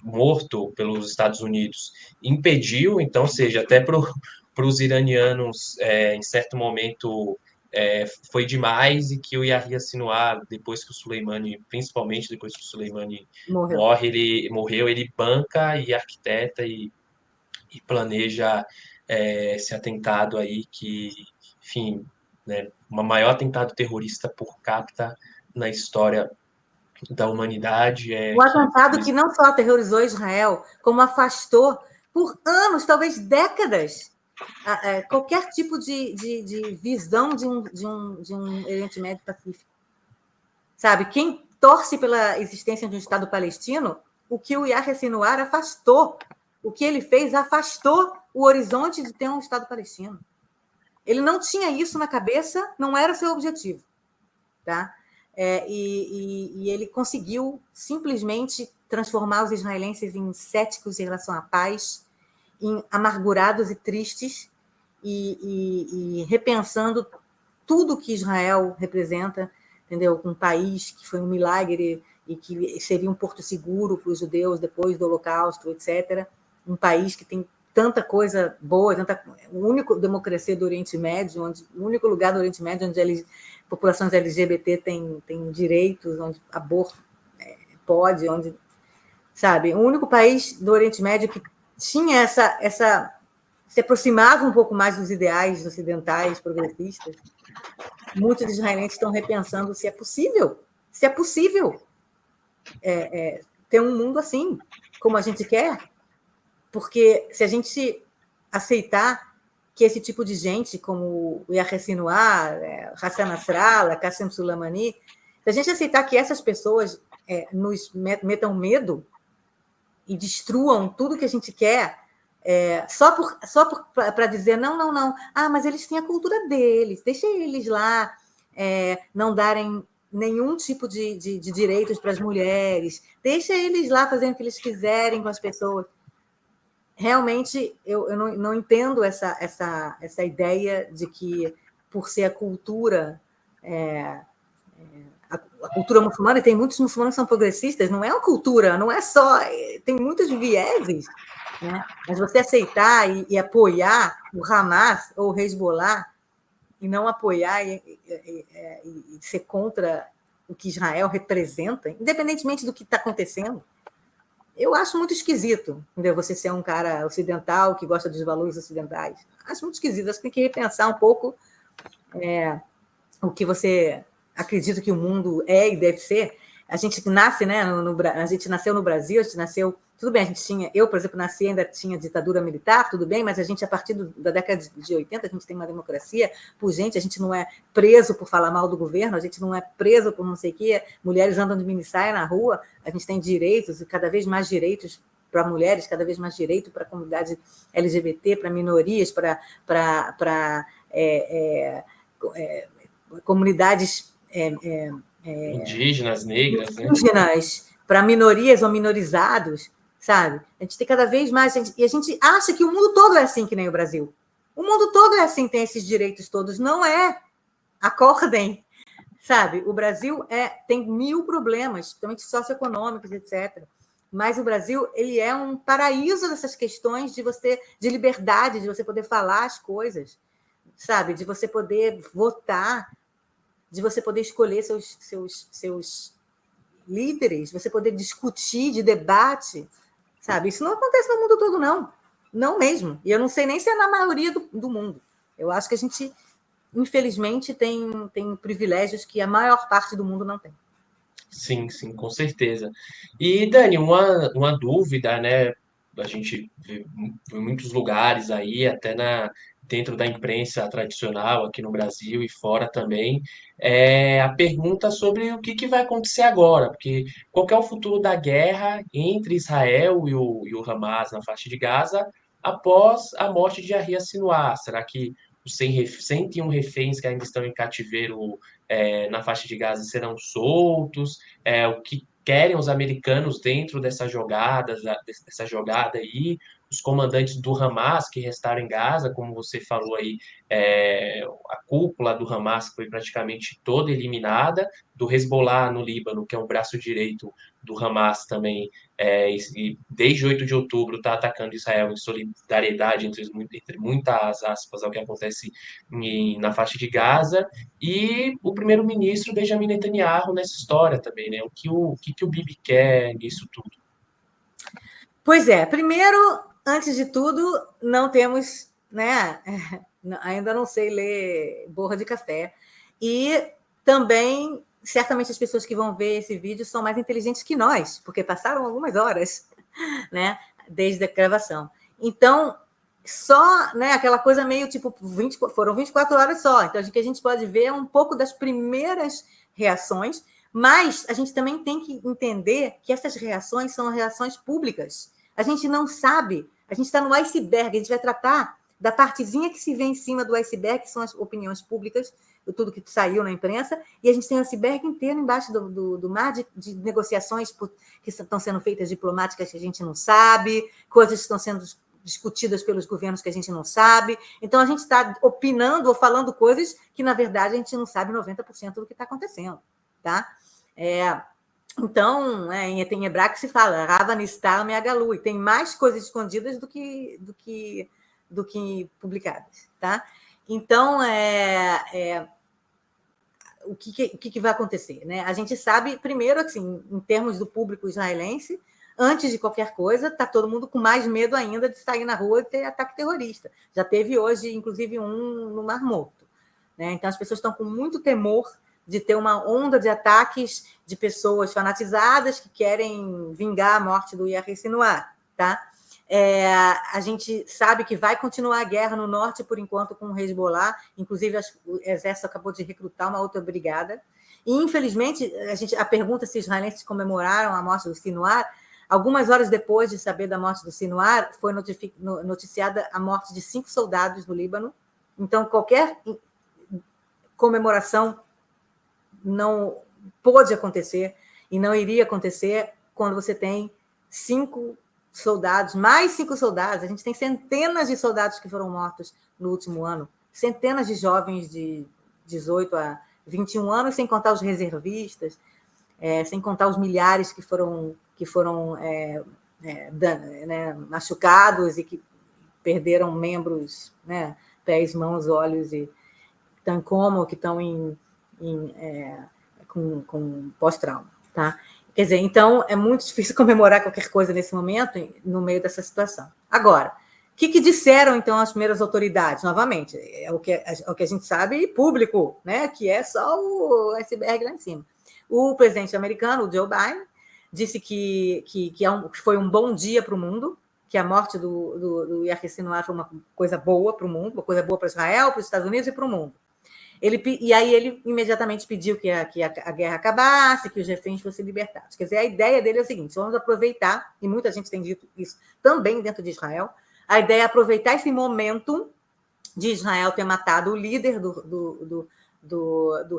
morto pelos Estados Unidos, impediu, então, ou seja, até para os iranianos, em certo momento, foi demais, e que o Yahya Sinwar, depois que o Soleimani, principalmente depois que o Soleimani morreu, ele banca e arquiteta e planeja esse atentado aí que, enfim, né, o maior atentado terrorista por capita na história da humanidade. Um atentado que não só aterrorizou Israel, como afastou por anos, talvez décadas, qualquer tipo de visão de um Oriente Médio pacífico. Sabe? Quem torce pela existência de um Estado palestino, o que o Yahya Sinwar afastou, o que ele fez afastou o horizonte de ter um Estado palestino. Ele não tinha isso na cabeça, não era o seu objetivo. Tá? E ele conseguiu simplesmente transformar os israelenses em céticos em relação à paz, em amargurados e tristes, e repensando tudo que Israel representa, entendeu? Um país que foi um milagre e que seria um porto seguro para os judeus depois do Holocausto, etc. Um país que tem tanta coisa boa, o único democracia do Oriente Médio, o único lugar do Oriente Médio onde populações LGBT têm direitos, onde aborto pode, onde, sabe, o único país do Oriente Médio que tinha essa se aproximava um pouco mais dos ideais ocidentais progressistas. Muitos israelenses estão repensando se é possível ter um mundo assim, como a gente quer, porque se a gente aceitar que esse tipo de gente, como o Yahya Sinwar, Hassan Nasrallah, Qasem Soleimani, se a gente aceitar que essas pessoas nos metam medo e destruam tudo que a gente quer, só para dizer não, mas eles têm a cultura deles, deixa eles lá não darem nenhum tipo de direitos para as mulheres, deixa eles lá fazendo o que eles quiserem com as pessoas. Realmente, eu não entendo essa ideia de que, por ser a cultura a cultura muçulmana, e tem muitos muçulmanos que são progressistas, não é uma cultura, não é só, tem muitos vieses, né? Mas você aceitar e apoiar o Hamas ou o Hezbollah e não apoiar e ser contra o que Israel representa, independentemente do que está acontecendo, eu acho muito esquisito, entendeu? Você ser um cara ocidental que gosta dos valores ocidentais. Acho muito esquisito, acho que tem que repensar um pouco o que você acredita que o mundo é e deve ser. A gente nasce, né? A gente nasceu no Brasil, a gente nasceu. Tudo bem, a gente tinha. Eu, por exemplo, nasci ainda tinha ditadura militar, tudo bem, mas a gente, a partir da década de 80, a gente tem uma democracia a gente não é preso por falar mal do governo, a gente não é preso por não sei o quê. Mulheres andam de minissaia na rua, a gente tem direitos, e cada vez mais direitos para mulheres, cada vez mais direito para a comunidade LGBT, para minorias, para comunidades indígenas, negras, né? Indígenas, para minorias ou minorizados, sabe? A gente tem cada vez mais, e a gente acha que o mundo todo é assim, que nem o Brasil. O mundo todo é assim, tem esses direitos todos. Não é. Acordem, sabe? O Brasil tem 1000 problemas, principalmente socioeconômicos, etc. Mas o Brasil, ele é um paraíso dessas questões de liberdade, de você poder falar as coisas, sabe? De você poder votar, de você poder escolher seus líderes, você poder discutir, de debate, sabe? Isso não acontece no mundo todo, não. Não mesmo. E eu não sei nem se é na maioria do mundo. Eu acho que a gente, infelizmente, tem privilégios que a maior parte do mundo não tem. Sim, sim, com certeza. E, Dani, uma dúvida, né? A gente vê muitos lugares aí, até dentro da imprensa tradicional aqui no Brasil e fora também, é a pergunta sobre o que vai acontecer agora, porque qual que é o futuro da guerra entre Israel e o Hamas na faixa de Gaza após a morte de Yahya Sinwar? Será que os 101 reféns que ainda estão em cativeiro na faixa de Gaza serão soltos? O que querem os americanos dentro dessa jogada aí, os comandantes do Hamas que restaram em Gaza, como você falou aí, a cúpula do Hamas foi praticamente toda eliminada, do Hezbollah no Líbano, que é o braço direito do Hamas também, e desde 8 de outubro está atacando Israel em solidariedade, entre muitas aspas, ao que acontece na faixa de Gaza, e o primeiro-ministro Benjamin Netanyahu nessa história também, né? O que o Bibi quer nisso tudo? Pois é, primeiro, antes de tudo, não temos, né? Ainda não sei ler borra de café. E também, certamente, as pessoas que vão ver esse vídeo são mais inteligentes que nós, porque passaram algumas horas, né? Desde a gravação. Então, só, né, aquela coisa meio tipo, foram 24 horas só. Então, o que a gente pode ver é um pouco das primeiras reações, mas a gente também tem que entender que essas reações são reações públicas. A gente não sabe, a gente está no iceberg, a gente vai tratar da partezinha que se vê em cima do iceberg, que são as opiniões públicas, tudo que saiu na imprensa, e a gente tem o iceberg inteiro embaixo do mar de negociações que estão sendo feitas diplomáticas que a gente não sabe, coisas que estão sendo discutidas pelos governos que a gente não sabe. Então, a gente está opinando ou falando coisas que, na verdade, a gente não sabe 90% do que está acontecendo. Tá? Então, em hebraico se fala Rava Nistar Meagalu, e tem mais coisas escondidas do que publicadas. Tá? Então, o que vai acontecer? Né? A gente sabe, primeiro, assim, em termos do público israelense, antes de qualquer coisa, está todo mundo com mais medo ainda de sair na rua e ter ataque terrorista. Já teve hoje, inclusive, um no Mar Morto. Né? Então, as pessoas estão com muito temor de ter uma onda de ataques de pessoas fanatizadas que querem vingar a morte do Yahya Sinwar. Tá? A gente sabe que vai continuar a guerra no norte, por enquanto, com o Hezbollah. Inclusive, o exército acabou de recrutar uma outra brigada. E, infelizmente, a pergunta se os israelenses comemoraram a morte do Sinwar, algumas horas depois de saber da morte do Sinwar, foi noticiada a morte de 5 soldados no Líbano. Então, qualquer comemoração não pôde acontecer e não iria acontecer quando você tem 5 soldados, mais 5 soldados. A gente tem centenas de soldados que foram mortos no último ano, centenas de jovens de 18 a 21 anos, sem contar os reservistas, sem contar os milhares que foram machucados e que perderam membros, né, pés, mãos, olhos, e estão em coma, que estão com pós-trauma. Tá? Quer dizer, então é muito difícil comemorar qualquer coisa nesse momento, no meio dessa situação. Agora, o que disseram, então, as primeiras autoridades? Novamente, é o que a gente sabe público, né? Que é só o iceberg lá em cima. O presidente americano, o Joe Biden, disse que foi um bom dia para o mundo, que a morte do Yahya Sinwar foi uma coisa boa para o mundo, uma coisa boa para Israel, para os Estados Unidos e para o mundo. E aí ele imediatamente pediu que a guerra acabasse, que os reféns fossem libertados. Quer dizer, a ideia dele é o seguinte: vamos aproveitar, e muita gente tem dito isso também dentro de Israel, a ideia é aproveitar esse momento de Israel ter matado o líder do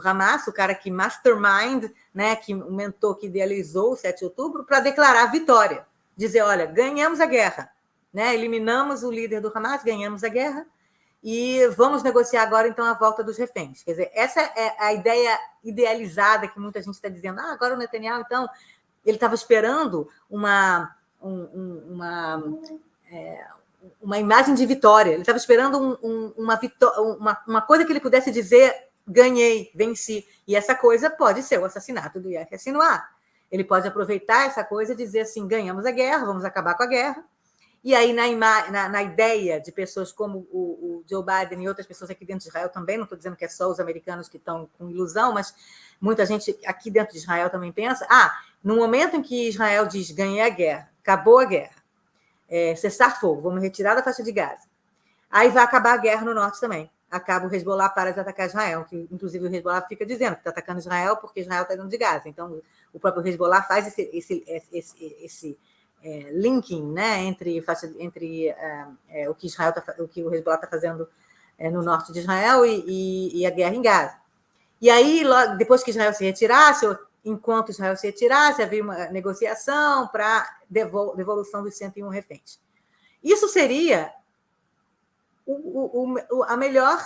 Hamas, o cara que mastermind, né, que o mentor que idealizou o 7 de outubro, para declarar vitória. Dizer, olha, ganhamos a guerra, né? Eliminamos o líder do Hamas, ganhamos a guerra, e vamos negociar agora, então, a volta dos reféns. Quer dizer, essa é a ideia idealizada que muita gente está dizendo. Agora o Netanyahu, então, ele estava esperando uma imagem de vitória. Ele estava esperando uma coisa que ele pudesse dizer: ganhei, venci. E essa coisa pode ser o assassinato do Yahya Sinwar. Ele pode aproveitar essa coisa e dizer assim: ganhamos a guerra, vamos acabar com a guerra, E aí, na ideia de pessoas como o Joe Biden e outras pessoas aqui dentro de Israel também, não estou dizendo que é só os americanos que estão com ilusão, mas muita gente aqui dentro de Israel também pensa, no momento em que Israel diz ganhei a guerra, acabou a guerra, cessar fogo, vamos retirar da faixa de Gaza, aí vai acabar a guerra no norte também. Acaba o Hezbollah para de atacar Israel, que inclusive o Hezbollah fica dizendo que está atacando Israel porque Israel está dentro de Gaza. Então, o próprio Hezbollah faz esse linking, né, entre o que o que o Hezbollah está fazendo no norte de Israel e a guerra em Gaza. E aí, logo, depois que Israel se retirasse, enquanto Israel se retirasse, havia uma negociação para devolução dos 101 reféns. Isso seria a melhor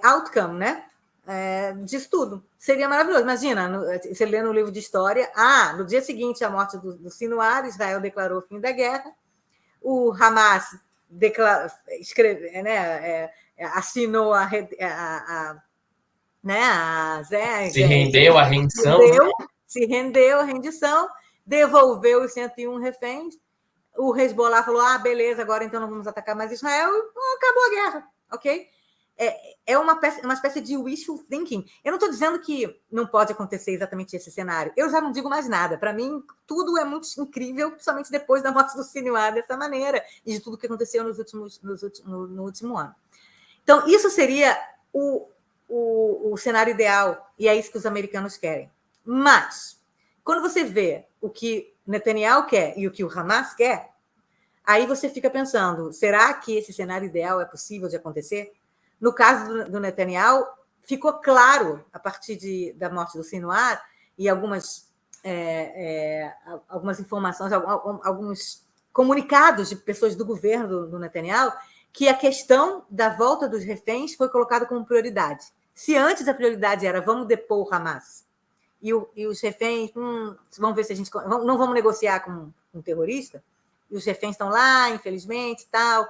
outcome, né? Disso tudo. Seria maravilhoso. Imagina, você lê no livro de história, no dia seguinte à morte do Sinuar, Israel declarou o fim da guerra, o Hamas assinou se rendeu à rendição, se rendeu à rendição, devolveu os 101 reféns, o Hezbollah falou, beleza, agora então não vamos atacar mais Israel, acabou a guerra, ok? É uma espécie de wishful thinking. Eu não estou dizendo que não pode acontecer exatamente esse cenário. Eu já não digo mais nada. Para mim, tudo é muito incrível, principalmente depois da morte do Sinwar dessa maneira e de tudo que aconteceu no último ano. Então, isso seria o cenário ideal, e é isso que os americanos querem. Mas, quando você vê o que Netanyahu quer e o que o Hamas quer, aí você fica pensando, será que esse cenário ideal é possível de acontecer? No caso do Netanyahu, ficou claro, a partir da morte do Sinwar, e algumas informações, alguns comunicados de pessoas do governo do Netanyahu, que a questão da volta dos reféns foi colocada como prioridade. Se antes a prioridade era vamos depor o Hamas e os reféns, vamos ver se a gente... Não vamos negociar com um terrorista, e os reféns estão lá, infelizmente, tal...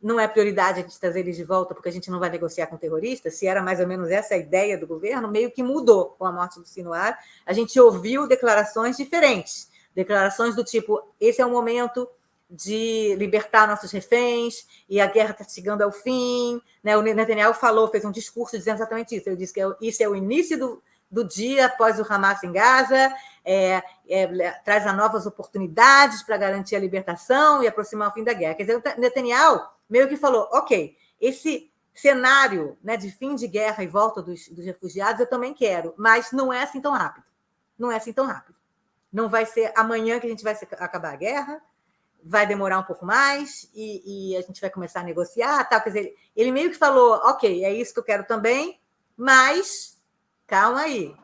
Não é prioridade a gente trazer eles de volta porque a gente não vai negociar com terroristas, se era mais ou menos essa a ideia do governo, meio que mudou com a morte do Sinwar. A gente ouviu declarações diferentes, declarações do tipo, esse é o momento de libertar nossos reféns e a guerra está chegando ao fim. O Netanyahu fez um discurso dizendo exatamente isso. Ele disse que isso é o início do dia após o Hamas em Gaza, traz novas oportunidades para garantir a libertação e aproximar o fim da guerra. Quer dizer, o Netanyahu meio que falou, ok, esse cenário, né, de fim de guerra e volta dos refugiados eu também quero, mas não é assim tão rápido. Não é assim tão rápido. Não vai ser amanhã que a gente vai acabar a guerra, vai demorar um pouco mais e a gente vai começar a negociar. Tal. Quer dizer, ele meio que falou, ok, é isso que eu quero também, mas calma aí,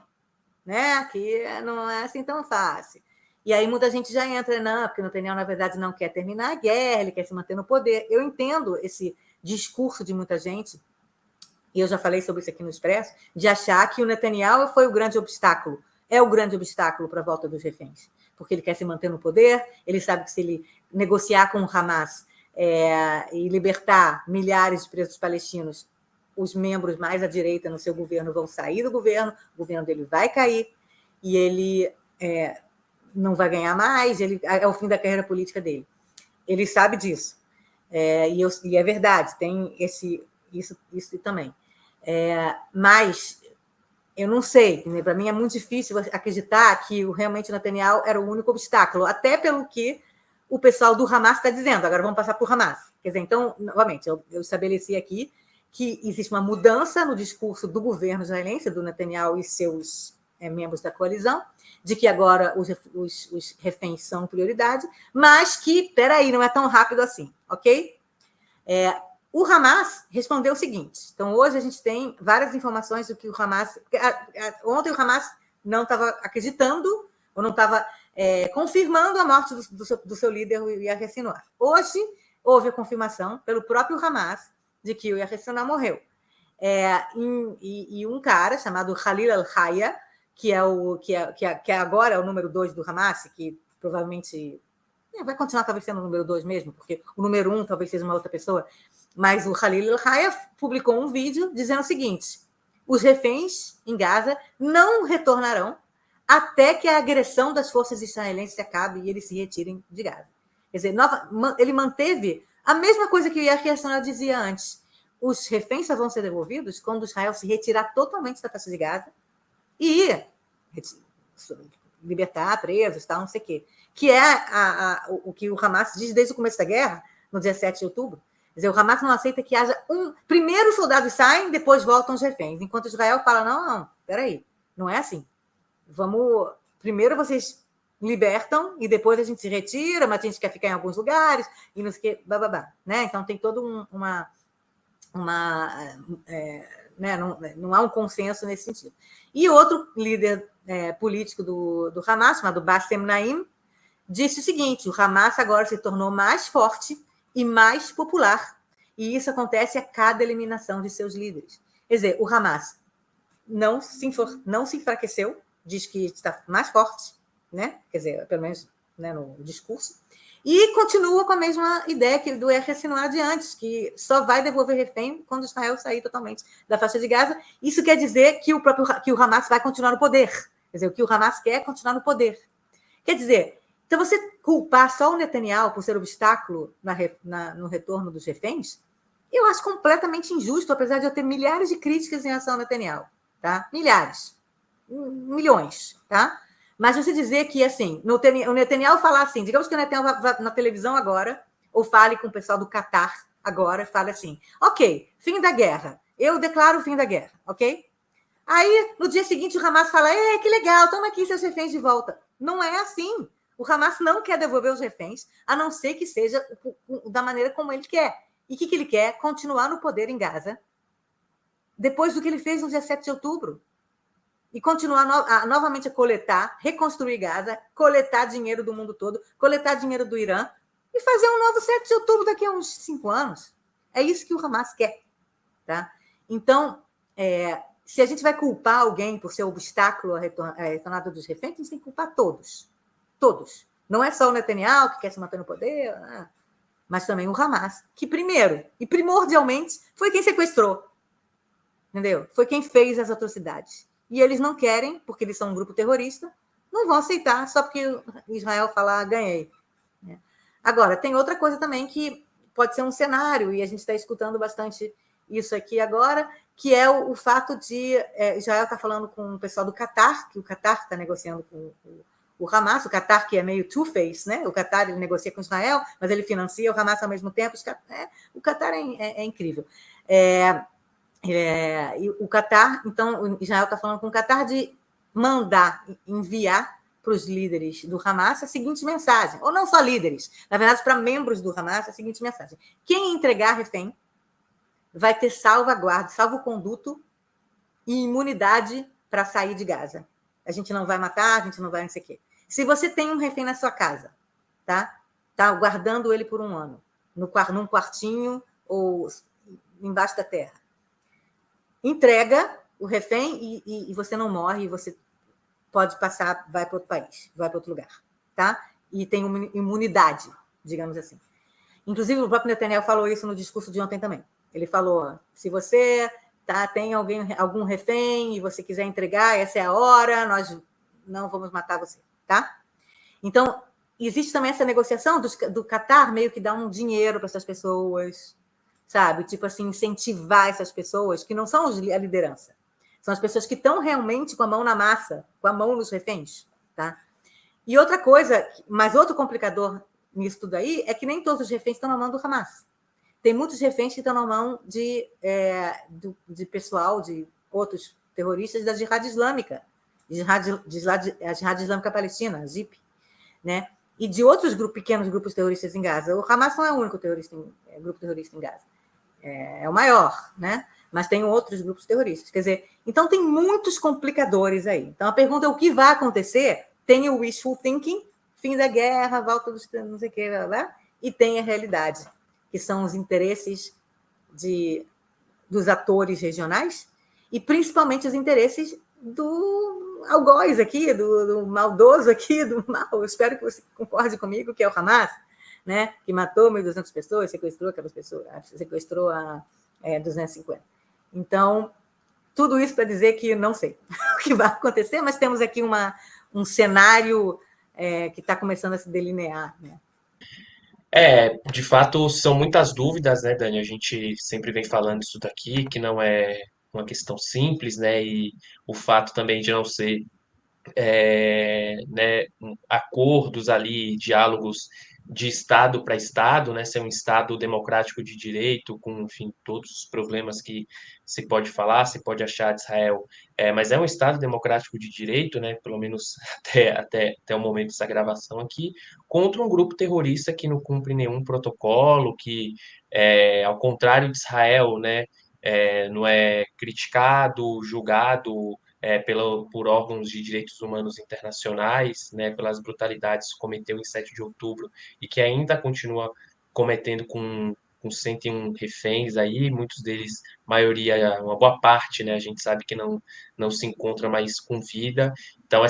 né? Que não é assim tão fácil. E aí muita gente já entra, não, porque o Netanyahu, na verdade, não quer terminar a guerra, ele quer se manter no poder. Eu entendo esse discurso de muita gente, e eu já falei sobre isso aqui no Expresso, de achar que o Netanyahu foi o grande obstáculo, é o grande obstáculo para a volta dos reféns, porque ele quer se manter no poder, ele sabe que se ele negociar com o Hamas e libertar milhares de presos palestinos, os membros mais à direita no seu governo vão sair do governo, o governo dele vai cair, e ele não vai ganhar mais, é o fim da carreira política dele. Ele sabe disso. E é verdade, tem isso também. Mas eu não sei, para mim é muito difícil acreditar que realmente o Netanyahu era o único obstáculo, até pelo que o pessoal do Hamas está dizendo. Agora vamos passar por Hamas. Quer dizer, então, novamente, eu estabeleci aqui que existe uma mudança no discurso do governo israelense, do Netanyahu e seus membros da coalizão, de que agora os reféns são prioridade, mas que, peraí, não é tão rápido assim, ok? O Hamas respondeu o seguinte, então hoje a gente tem várias informações do que o Hamas... Ontem o Hamas não estava acreditando, ou não estava confirmando a morte do seu líder, o Yahya Sinwar. Hoje houve a confirmação pelo próprio Hamas de que o Yahya Sinwar morreu. E um cara chamado Khalil al-Haya, que agora é o número 2 do Hamas, que provavelmente vai continuar talvez sendo o número 2 mesmo, porque o número 1 talvez seja uma outra pessoa, mas o Khalil al-Haya publicou um vídeo dizendo o seguinte, os reféns em Gaza não retornarão até que a agressão das forças israelenses acabe e eles se retirem de Gaza. Quer dizer, ele manteve a mesma coisa que o Yahya Hassanah dizia antes. Os reféns só vão ser devolvidos quando Israel se retirar totalmente da faixa de Gaza e libertar presos, tal, não sei o quê. Que é o que o Hamas diz desde o começo da guerra, no dia 7 de outubro. Quer dizer, o Hamas não aceita que haja primeiro os soldados saem, depois voltam os reféns. Enquanto Israel fala, não, peraí, não é assim. Primeiro vocês libertam e depois a gente se retira, mas a gente quer ficar em alguns lugares e não sei o quê, bababá, né? Então tem todo né? Não há um consenso nesse sentido. E outro líder político do Hamas, chamado Bassem Naim, disse o seguinte: o Hamas agora se tornou mais forte e mais popular, e isso acontece a cada eliminação de seus líderes. Quer dizer, o Hamas não se enfraqueceu, diz que está mais forte, né? Quer dizer, pelo menos, né, no discurso, e continua com a mesma ideia que do Yahya Hassanah de antes, que só vai devolver refém quando Israel sair totalmente da faixa de Gaza. Isso quer dizer que o Hamas vai continuar no poder. Quer dizer, o que o Hamas quer é continuar no poder. Quer dizer, então você culpar só o Netanyahu por ser obstáculo no retorno dos reféns, eu acho completamente injusto, apesar de eu ter milhares de críticas em relação ao Netanyahu. Tá? Milhares. Milhões. Tá? Mas você dizer que, assim, o Netanyahu falar assim, digamos que o Netanyahu vá na televisão agora, ou fale com o pessoal do Catar agora, fale assim, ok, fim da guerra, eu declaro o fim da guerra, ok? Aí, no dia seguinte, o Hamas fala, que legal, toma aqui seus reféns de volta. Não é assim. O Hamas não quer devolver os reféns, a não ser que seja da maneira como ele quer. E o que ele quer? Continuar no poder em Gaza, depois do que ele fez no dia 7 de outubro. E continuar novamente a coletar, reconstruir Gaza, coletar dinheiro do mundo todo, coletar dinheiro do Irã e fazer um novo 7 de outubro daqui a uns 5 anos. É isso que o Hamas quer. Tá? Então, se a gente vai culpar alguém por ser obstáculo à retornada dos reféns, a gente tem que culpar todos. Todos. Não é só o Netanyahu que quer se manter no poder, mas também o Hamas, que primeiro e primordialmente foi quem sequestrou. Entendeu? Foi quem fez as atrocidades. E eles não querem, porque eles são um grupo terrorista, não vão aceitar só porque Israel falar ganhei. Agora, tem outra coisa também que pode ser um cenário, e a gente está escutando bastante isso aqui agora, que é o fato de Israel está falando com o pessoal do Catar, que o Catar está negociando com o Hamas, o Catar que é meio two-face, né? O Catar ele negocia com Israel, mas ele financia o Hamas ao mesmo tempo. O Catar é incrível. E o Catar, então, Israel está falando com o Catar de enviar para os líderes do Hamas a seguinte mensagem, ou não só líderes, na verdade, para membros do Hamas, a seguinte mensagem: quem entregar refém vai ter salvaguarda, salvo-conduto e imunidade para sair de Gaza. A gente não vai matar, a gente não vai não sei o quê. Se você tem um refém na sua casa, tá guardando ele por um ano, num quartinho ou embaixo da terra, entrega o refém e você não morre, e você pode passar, vai para outro país, vai para outro lugar, tá? E tem uma imunidade, digamos assim. Inclusive, o próprio Netanyahu falou isso no discurso de ontem também. Ele falou, se você tem algum refém e você quiser entregar, essa é a hora, nós não vamos matar você, tá? Então, existe também essa negociação do Catar meio que dar um dinheiro para essas pessoas, sabe? Tipo assim, incentivar essas pessoas que não são a liderança. São as pessoas que estão realmente com a mão na massa, com a mão nos reféns, tá? E outra coisa, mas outro complicador nisso tudo aí, é que nem todos os reféns estão na mão do Hamas. Tem muitos reféns que estão na mão de pessoal, de outros terroristas da Jihad Islâmica, a Jihad Islâmica Palestina, a JIP, né? E de outros pequenos grupos terroristas em Gaza. O Hamas não é o único grupo terrorista em Gaza. É o maior, né? Mas tem outros grupos terroristas. Quer dizer, então tem muitos complicadores aí. Então a pergunta é o que vai acontecer? Tem o wishful thinking, fim da guerra, volta dos não sei o que, e tem a realidade, que são os interesses dos atores regionais e principalmente os interesses do algoz aqui, do maldoso aqui, do mal. Eu espero que você concorde comigo, que é o Hamas, né? Que matou 1.200 pessoas, sequestrou aquelas pessoas, sequestrou a 250. Então, tudo isso para dizer que não sei o que vai acontecer, mas temos aqui um cenário que está começando a se delinear, né? De fato, são muitas dúvidas, né, Dani? A gente sempre vem falando isso daqui, que não é uma questão simples, né? E o fato também de não ser né, acordos ali, diálogos de Estado para Estado, né, ser um Estado democrático de direito, com, enfim, todos os problemas que se pode falar, se pode achar de Israel, mas é um Estado democrático de direito, né, pelo menos até o momento dessa gravação aqui, contra um grupo terrorista que não cumpre nenhum protocolo, que, ao contrário de Israel, né, não é criticado, julgado por órgãos de direitos humanos internacionais, né, pelas brutalidades que cometeu em 7 de outubro e que ainda continua cometendo com 101 reféns aí, muitos deles, maioria, uma boa parte, né, a gente sabe que não se encontra mais com vida. Então,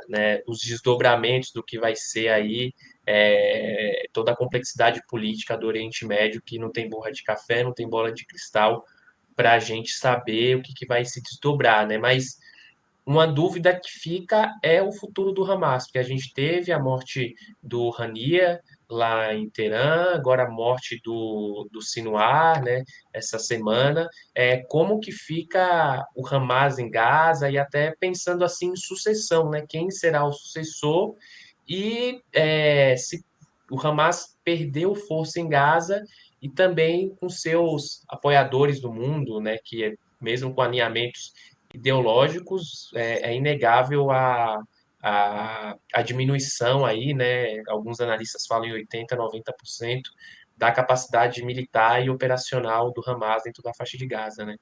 né, os desdobramentos do que vai ser aí, toda a complexidade política do Oriente Médio, que não tem borra de café, não tem bola de cristal, para a gente saber o que vai se desdobrar, né? Mas uma dúvida que fica é o futuro do Hamas, porque a gente teve a morte do Hania lá em Teherã, agora a morte do Sinwar, né, essa semana. Como que fica o Hamas em Gaza e até pensando assim em sucessão, né? Quem será o sucessor e se o Hamas perdeu força em Gaza e também com seus apoiadores do mundo, né, que mesmo com alinhamentos ideológicos, é inegável a diminuição aí, né? Alguns analistas falam em 80, 90% da capacidade militar e operacional do Hamas dentro da faixa de Gaza, né?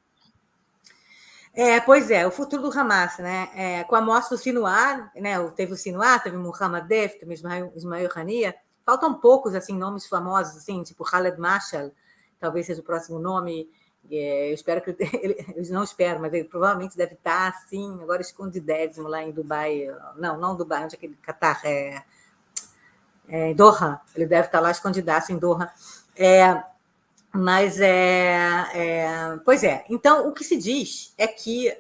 Pois é, o futuro do Hamas, né? Com a morte do Sinwar, né? Teve o Sinwar, teve o Muhammad Deif, teve Ismail Hania. Faltam poucos assim nomes famosos, assim, tipo Khaled Mashal, talvez seja o próximo nome. Eu espero que eu não espero, mas ele provavelmente deve estar assim, agora escondidésimo lá em Dubai. Não Dubai, onde é aquele Catar? Doha. Ele deve estar lá escondidaço em Doha. Mas pois é. Então, o que se diz é que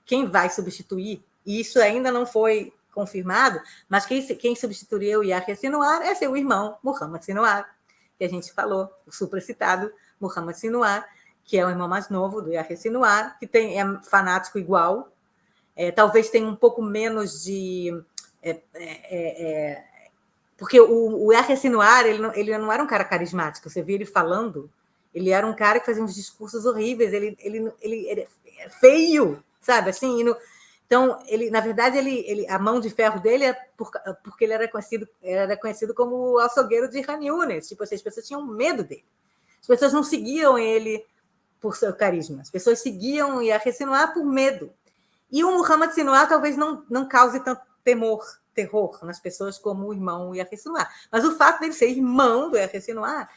quem vai substituir, e isso ainda não foi confirmado, mas quem substituiu o Yahya Sinwar é seu irmão, Muhammad Sinwar, que a gente falou, o supracitado Muhammad Sinwar, que é o irmão mais novo do Yahya Sinwar, que é fanático igual, talvez tenha um pouco menos de... porque o Yahya Sinwar, ele não era um cara carismático, você via ele falando, ele era um cara que fazia uns discursos horríveis, ele é feio, sabe, assim, então, na verdade, a mão de ferro dele é porque ele era conhecido como o açougueiro de Khan Younis, tipo assim, as pessoas tinham medo dele, as pessoas não seguiam ele por seu carisma, as pessoas seguiam o Yahya Sinwar por medo, e o Muhammad Sinwar talvez não cause tanto terror nas pessoas como o irmão Yahya Sinwar. Mas o fato dele ser irmão do Yahya Sinwar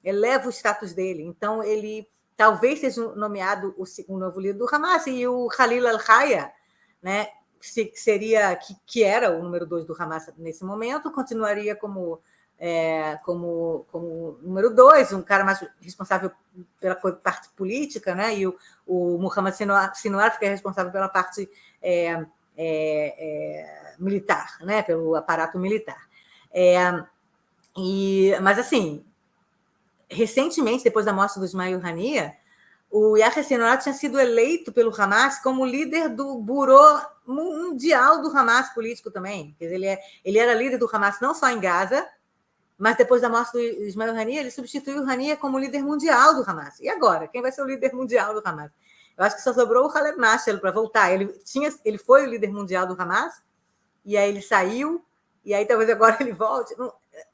eleva o status dele. Então, ele talvez seja nomeado o novo líder do Hamas, e o Khalil al-Haya, né, que era o número 2 do Hamas nesse momento, continuaria como número 2, um cara mais responsável pela parte política, né? E o Muhammad Sinwar fica responsável pela parte militar, né? Pelo aparato militar. Mas, assim, recentemente, depois da morte do Ismail Hania, o Yahya Sinwar tinha sido eleito pelo Hamas como líder do Burô Mundial do Hamas político também. Quer dizer, ele era líder do Hamas não só em Gaza, mas depois da morte do Ismail Hania, ele substituiu o Hania como líder mundial do Hamas. E agora? Quem vai ser o líder mundial do Hamas? Eu acho que só sobrou o Khaled Mashal para voltar. Ele foi o líder mundial do Hamas, e aí ele saiu, e aí talvez agora ele volte.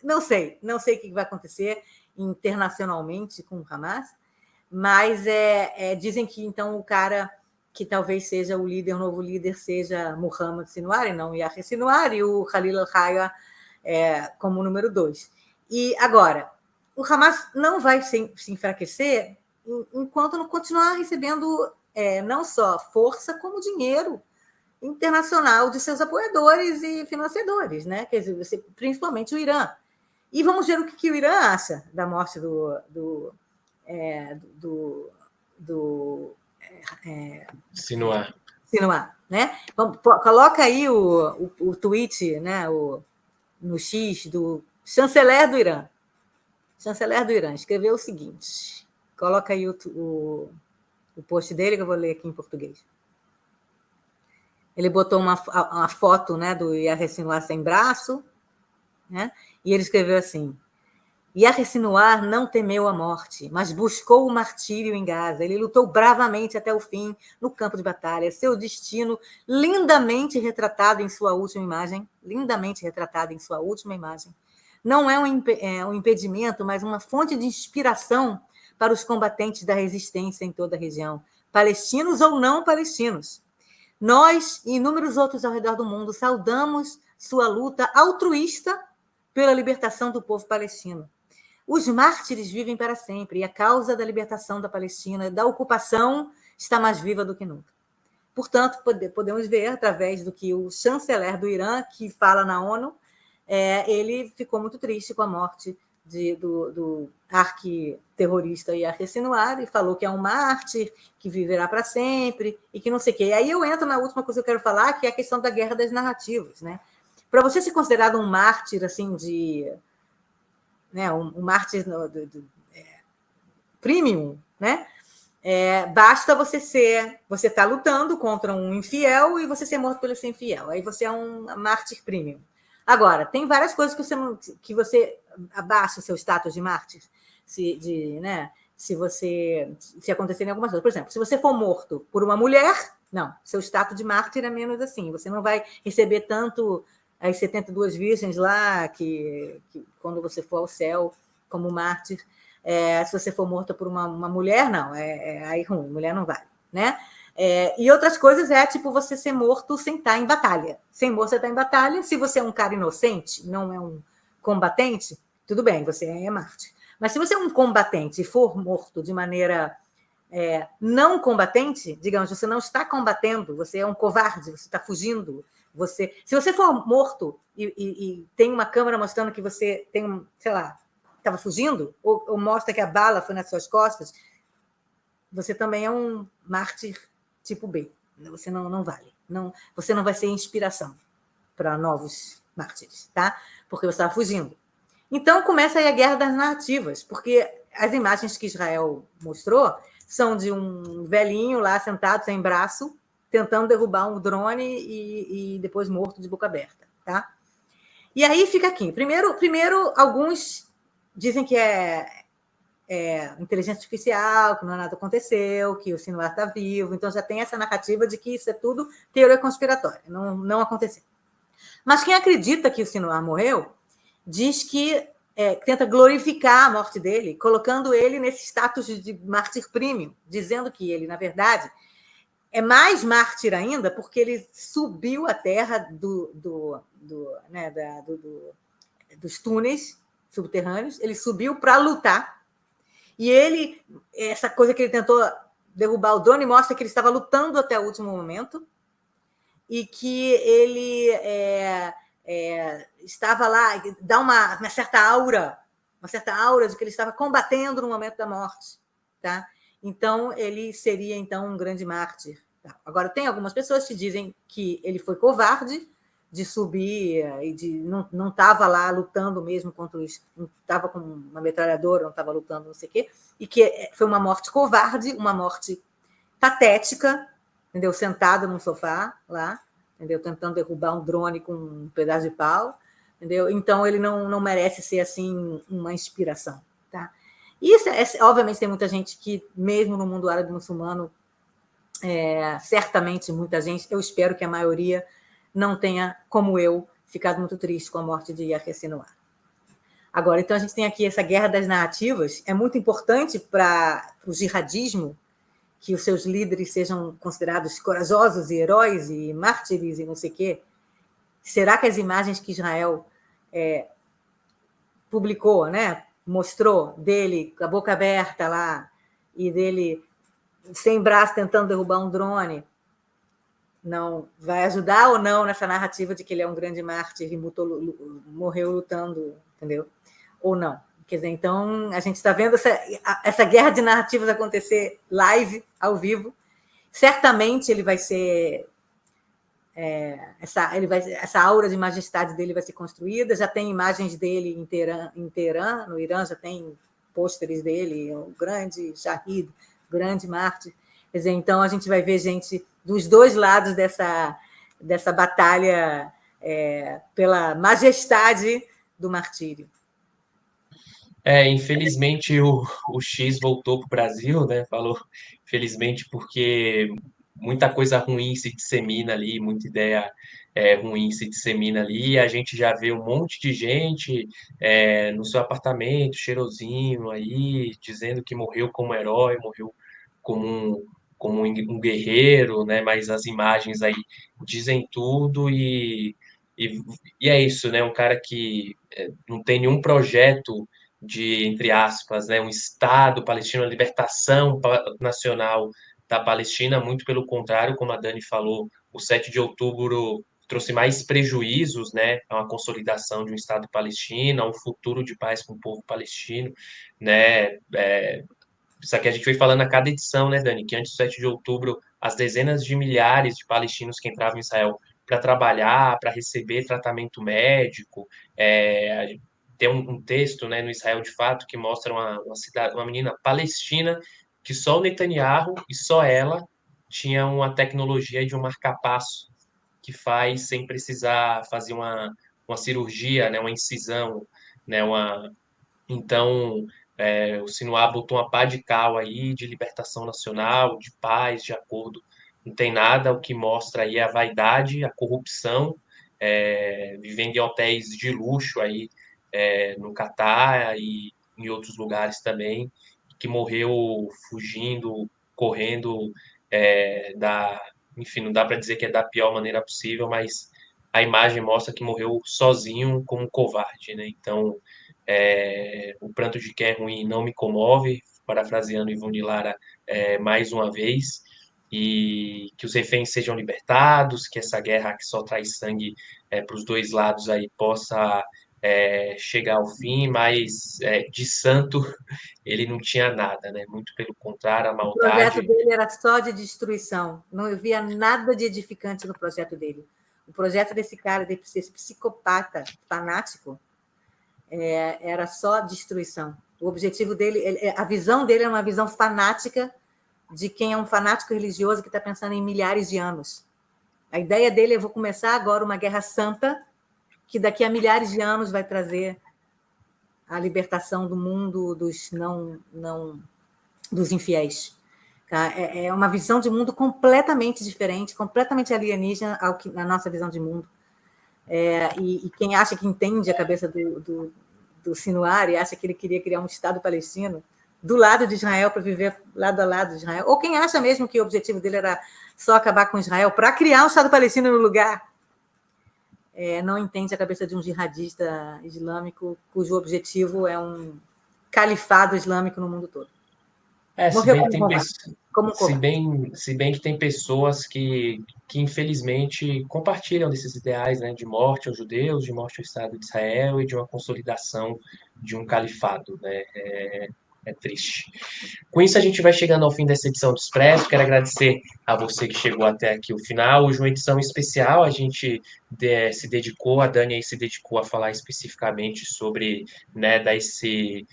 Não sei o que vai acontecer internacionalmente com o Hamas, mas dizem que então o cara que talvez seja o novo líder, seja Muhammad Sinwar, e não Yahya Sinwar, e o Khalil al-Haya como número 2. E agora, o Hamas não vai se enfraquecer enquanto não continuar recebendo não só força, como dinheiro internacional de seus apoiadores e financiadores, né? Quer dizer, principalmente o Irã. E vamos ver o que o Irã acha da morte do Sinwar. Sinwar, né? Coloca aí o tweet, né? no X do chanceler do Irã. Chanceler do Irã escreveu o seguinte, coloca aí o post dele, que eu vou ler aqui em português. Ele botou uma foto, né, do Yahya Sinwar sem braço, né, e ele escreveu assim: Yahya Sinwar não temeu a morte, mas buscou o martírio em Gaza. Ele lutou bravamente até o fim no campo de batalha. Seu destino, lindamente retratado em sua última imagem, não é um impedimento, mas uma fonte de inspiração para os combatentes da resistência em toda a região, palestinos ou não palestinos. Nós e inúmeros outros ao redor do mundo saudamos sua luta altruísta pela libertação do povo palestino. Os mártires vivem para sempre e a causa da libertação da Palestina, da ocupação, está mais viva do que nunca. Portanto, podemos ver, através do que o chanceler do Irã, que fala na ONU, ele ficou muito triste com a morte do arquiterrorista Yahya Sinwar e falou que é um mártir, que viverá para sempre e que não sei o quê. E aí eu entro na última coisa que eu quero falar, que é a questão da guerra das narrativas, né? Para você ser considerado um mártir, assim, né, um mártir premium, né? Basta você estar lutando contra um infiel e você ser morto pelo seu infiel. Aí você é um mártir premium. Agora, tem várias coisas que você abaixa o seu status de mártir, se acontecerem algumas coisas. Por exemplo, se você for morto por uma mulher, não, seu status de mártir é menos assim. Você não vai receber tanto as 72 virgens lá, que quando você for ao céu como mártir. Se você for morta por uma mulher, não, aí ruim, mulher não vale, né? E outras coisas tipo você ser morto sem estar em batalha. Sem morto, você está em batalha. Se você é um cara inocente, não é um combatente, tudo bem, você é mártir. Mas se você é um combatente e for morto de maneira não combatente, digamos, você não está combatendo, você é um covarde, você está fugindo. Se você for morto e tem uma câmera mostrando que você tem, sei lá, estava fugindo, ou mostra que a bala foi nas suas costas, você também é um mártir tipo B. Você não vale. Você não vai ser inspiração para novos mártires, tá? Porque você estava fugindo. Então, começa aí a guerra das narrativas, porque as imagens que Israel mostrou são de um velhinho lá sentado sem braço, tentando derrubar um drone e depois morto de boca aberta, tá? E aí fica aqui. Primeiro alguns dizem que é inteligência artificial, que não é nada aconteceu, que o Sinwar está vivo. Então já tem essa narrativa de que isso é tudo teoria conspiratória, não aconteceu. Mas quem acredita que o Sinwar morreu diz que tenta glorificar a morte dele, colocando ele nesse status de mártir premium, dizendo que ele, na verdade, é mais mártir ainda porque ele subiu a terra dos túneis subterrâneos, ele subiu para lutar. E essa coisa que ele tentou derrubar o drone mostra que ele estava lutando até o último momento e que ele estava lá, dá uma certa aura de que ele estava combatendo no momento da morte, tá? Então, ele seria, então, um grande mártir. Tá? Agora, tem algumas pessoas que dizem que ele foi covarde de subir e de não estava lá lutando mesmo contra os... Não estava com uma metralhadora, não estava lutando, não sei o quê, e que foi uma morte covarde, uma morte patética, entendeu? Sentado num sofá lá, entendeu? Tentando derrubar um drone com um pedaço de pau, entendeu? Então, ele não merece ser, assim, uma inspiração, tá? E isso, obviamente, tem muita gente que, mesmo no mundo árabe muçulmano, certamente muita gente, eu espero que a maioria não tenha, como eu, ficado muito triste com a morte de Yahya Sinwar. Agora, então, a gente tem aqui essa guerra das narrativas, é muito importante para o jihadismo que os seus líderes sejam considerados corajosos e heróis e mártires e não sei o quê. Será que as imagens que Israel publicou, né, mostrou dele com a boca aberta lá e dele sem braço tentando derrubar um drone, não vai ajudar ou não nessa narrativa de que ele é um grande mártir e morreu lutando, entendeu? Ou não. Quer dizer, então, a gente está vendo essa guerra de narrativas acontecer live, ao vivo. Certamente ele vai ser essa aura de majestade dele vai ser construída. Já tem imagens dele em Teherã, no Irã, já tem pôsteres dele, o grande Shahid, grande Mártir. Quer dizer, então a gente vai ver gente dos dois lados dessa batalha pela majestade do martírio. Infelizmente o X voltou para o Brasil, né? Falou, felizmente, porque muita coisa ruim se dissemina ali, muita ideia ruim se dissemina ali, e a gente já vê um monte de gente no seu apartamento, cheirosinho aí, dizendo que morreu como herói, morreu como um guerreiro, né? Mas as imagens aí dizem tudo e, e é isso, né? Um cara que não tem nenhum projeto de, entre aspas, né, um Estado palestino, uma libertação nacional da Palestina, muito pelo contrário, como a Dani falou, o 7 de outubro trouxe mais prejuízos, né, a uma consolidação de um Estado palestino, a um futuro de paz com o povo palestino, né, isso aqui a gente foi falando a cada edição, né, Dani, que antes do 7 de outubro, as dezenas de milhares de palestinos que entravam em Israel para trabalhar, para receber tratamento médico, tem um texto, né, no Israel de Fato que mostra uma menina palestina que só o Netanyahu e só ela tinham uma tecnologia de um marca-passo que faz sem precisar fazer uma cirurgia, né, uma incisão, né, então, o Sinuá botou uma pá de cal aí de libertação nacional, de paz, de acordo. Não tem nada, o que mostra aí é a vaidade, a corrupção, vivendo em hotéis de luxo aí no Catar e em outros lugares também, que morreu fugindo, correndo enfim, não dá para dizer que é da pior maneira possível, mas a imagem mostra que morreu sozinho como um covarde, né? Então, o pranto de quem é ruim não me comove, parafraseando Ivone Lara mais uma vez, e que os reféns sejam libertados, que essa guerra que só traz sangue para os dois lados aí possa chegar ao fim, mas de santo ele não tinha nada, né? Muito pelo contrário, a O projeto maldade. dele era só de destruição. Não havia nada de edificante no projeto dele. O projeto desse cara, desse psicopata fanático, era só destruição. O objetivo dele, a visão dele era uma visão fanática de quem é um fanático religioso que está pensando em milhares de anos. A ideia dele é: vou começar agora uma guerra santa que daqui a milhares de anos vai trazer a libertação do mundo dos infiéis. É uma visão de mundo completamente diferente, completamente alienígena à nossa visão de mundo. E quem acha que entende a cabeça do Sinwar e acha que ele queria criar um Estado palestino do lado de Israel para viver lado a lado de Israel, ou quem acha mesmo que o objetivo dele era só acabar com Israel para criar um Estado palestino no lugar, não entende a cabeça de um jihadista islâmico cujo objetivo é um califado islâmico no mundo todo. Se Morreu bem que tem como um covarde. se bem que tem pessoas que infelizmente compartilham desses ideais, né, de morte aos judeus, de morte ao Estado de Israel e de uma consolidação de um califado, né? É triste. Com isso, a gente vai chegando ao fim dessa edição do Expresso. Quero agradecer a você que chegou até aqui o final. Hoje, uma edição especial, a gente se dedicou, a Dani aí se dedicou a falar especificamente sobre, né, dar esse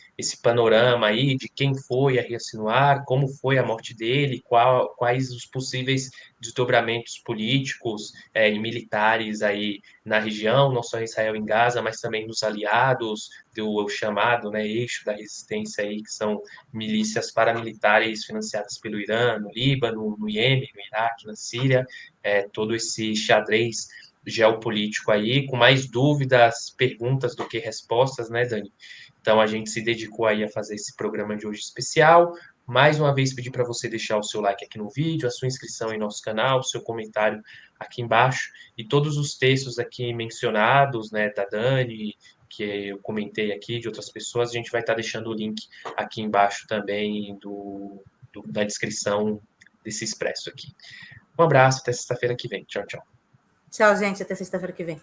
panorama aí de quem foi Yahya Sinwar, como foi a morte dele, quais os possíveis desdobramentos políticos e militares aí na região, não só em Israel e em Gaza, mas também nos aliados do chamado, né, eixo da resistência aí, que são milícias paramilitares financiadas pelo Irã, no Líbano, no Iêmen, no Iraque, na Síria, todo esse xadrez geopolítico aí, com mais dúvidas, perguntas do que respostas, né, Dani? Então a gente se dedicou aí a fazer esse programa de hoje especial. Mais uma vez pedir para você deixar o seu like aqui no vídeo, a sua inscrição em nosso canal, o seu comentário aqui embaixo e todos os textos aqui mencionados, né, da Dani, que eu comentei aqui, de outras pessoas, a gente vai estar deixando o link aqui embaixo também da descrição desse expresso aqui. Um abraço, até sexta-feira que vem. Tchau, tchau. Tchau, gente. Até sexta-feira que vem.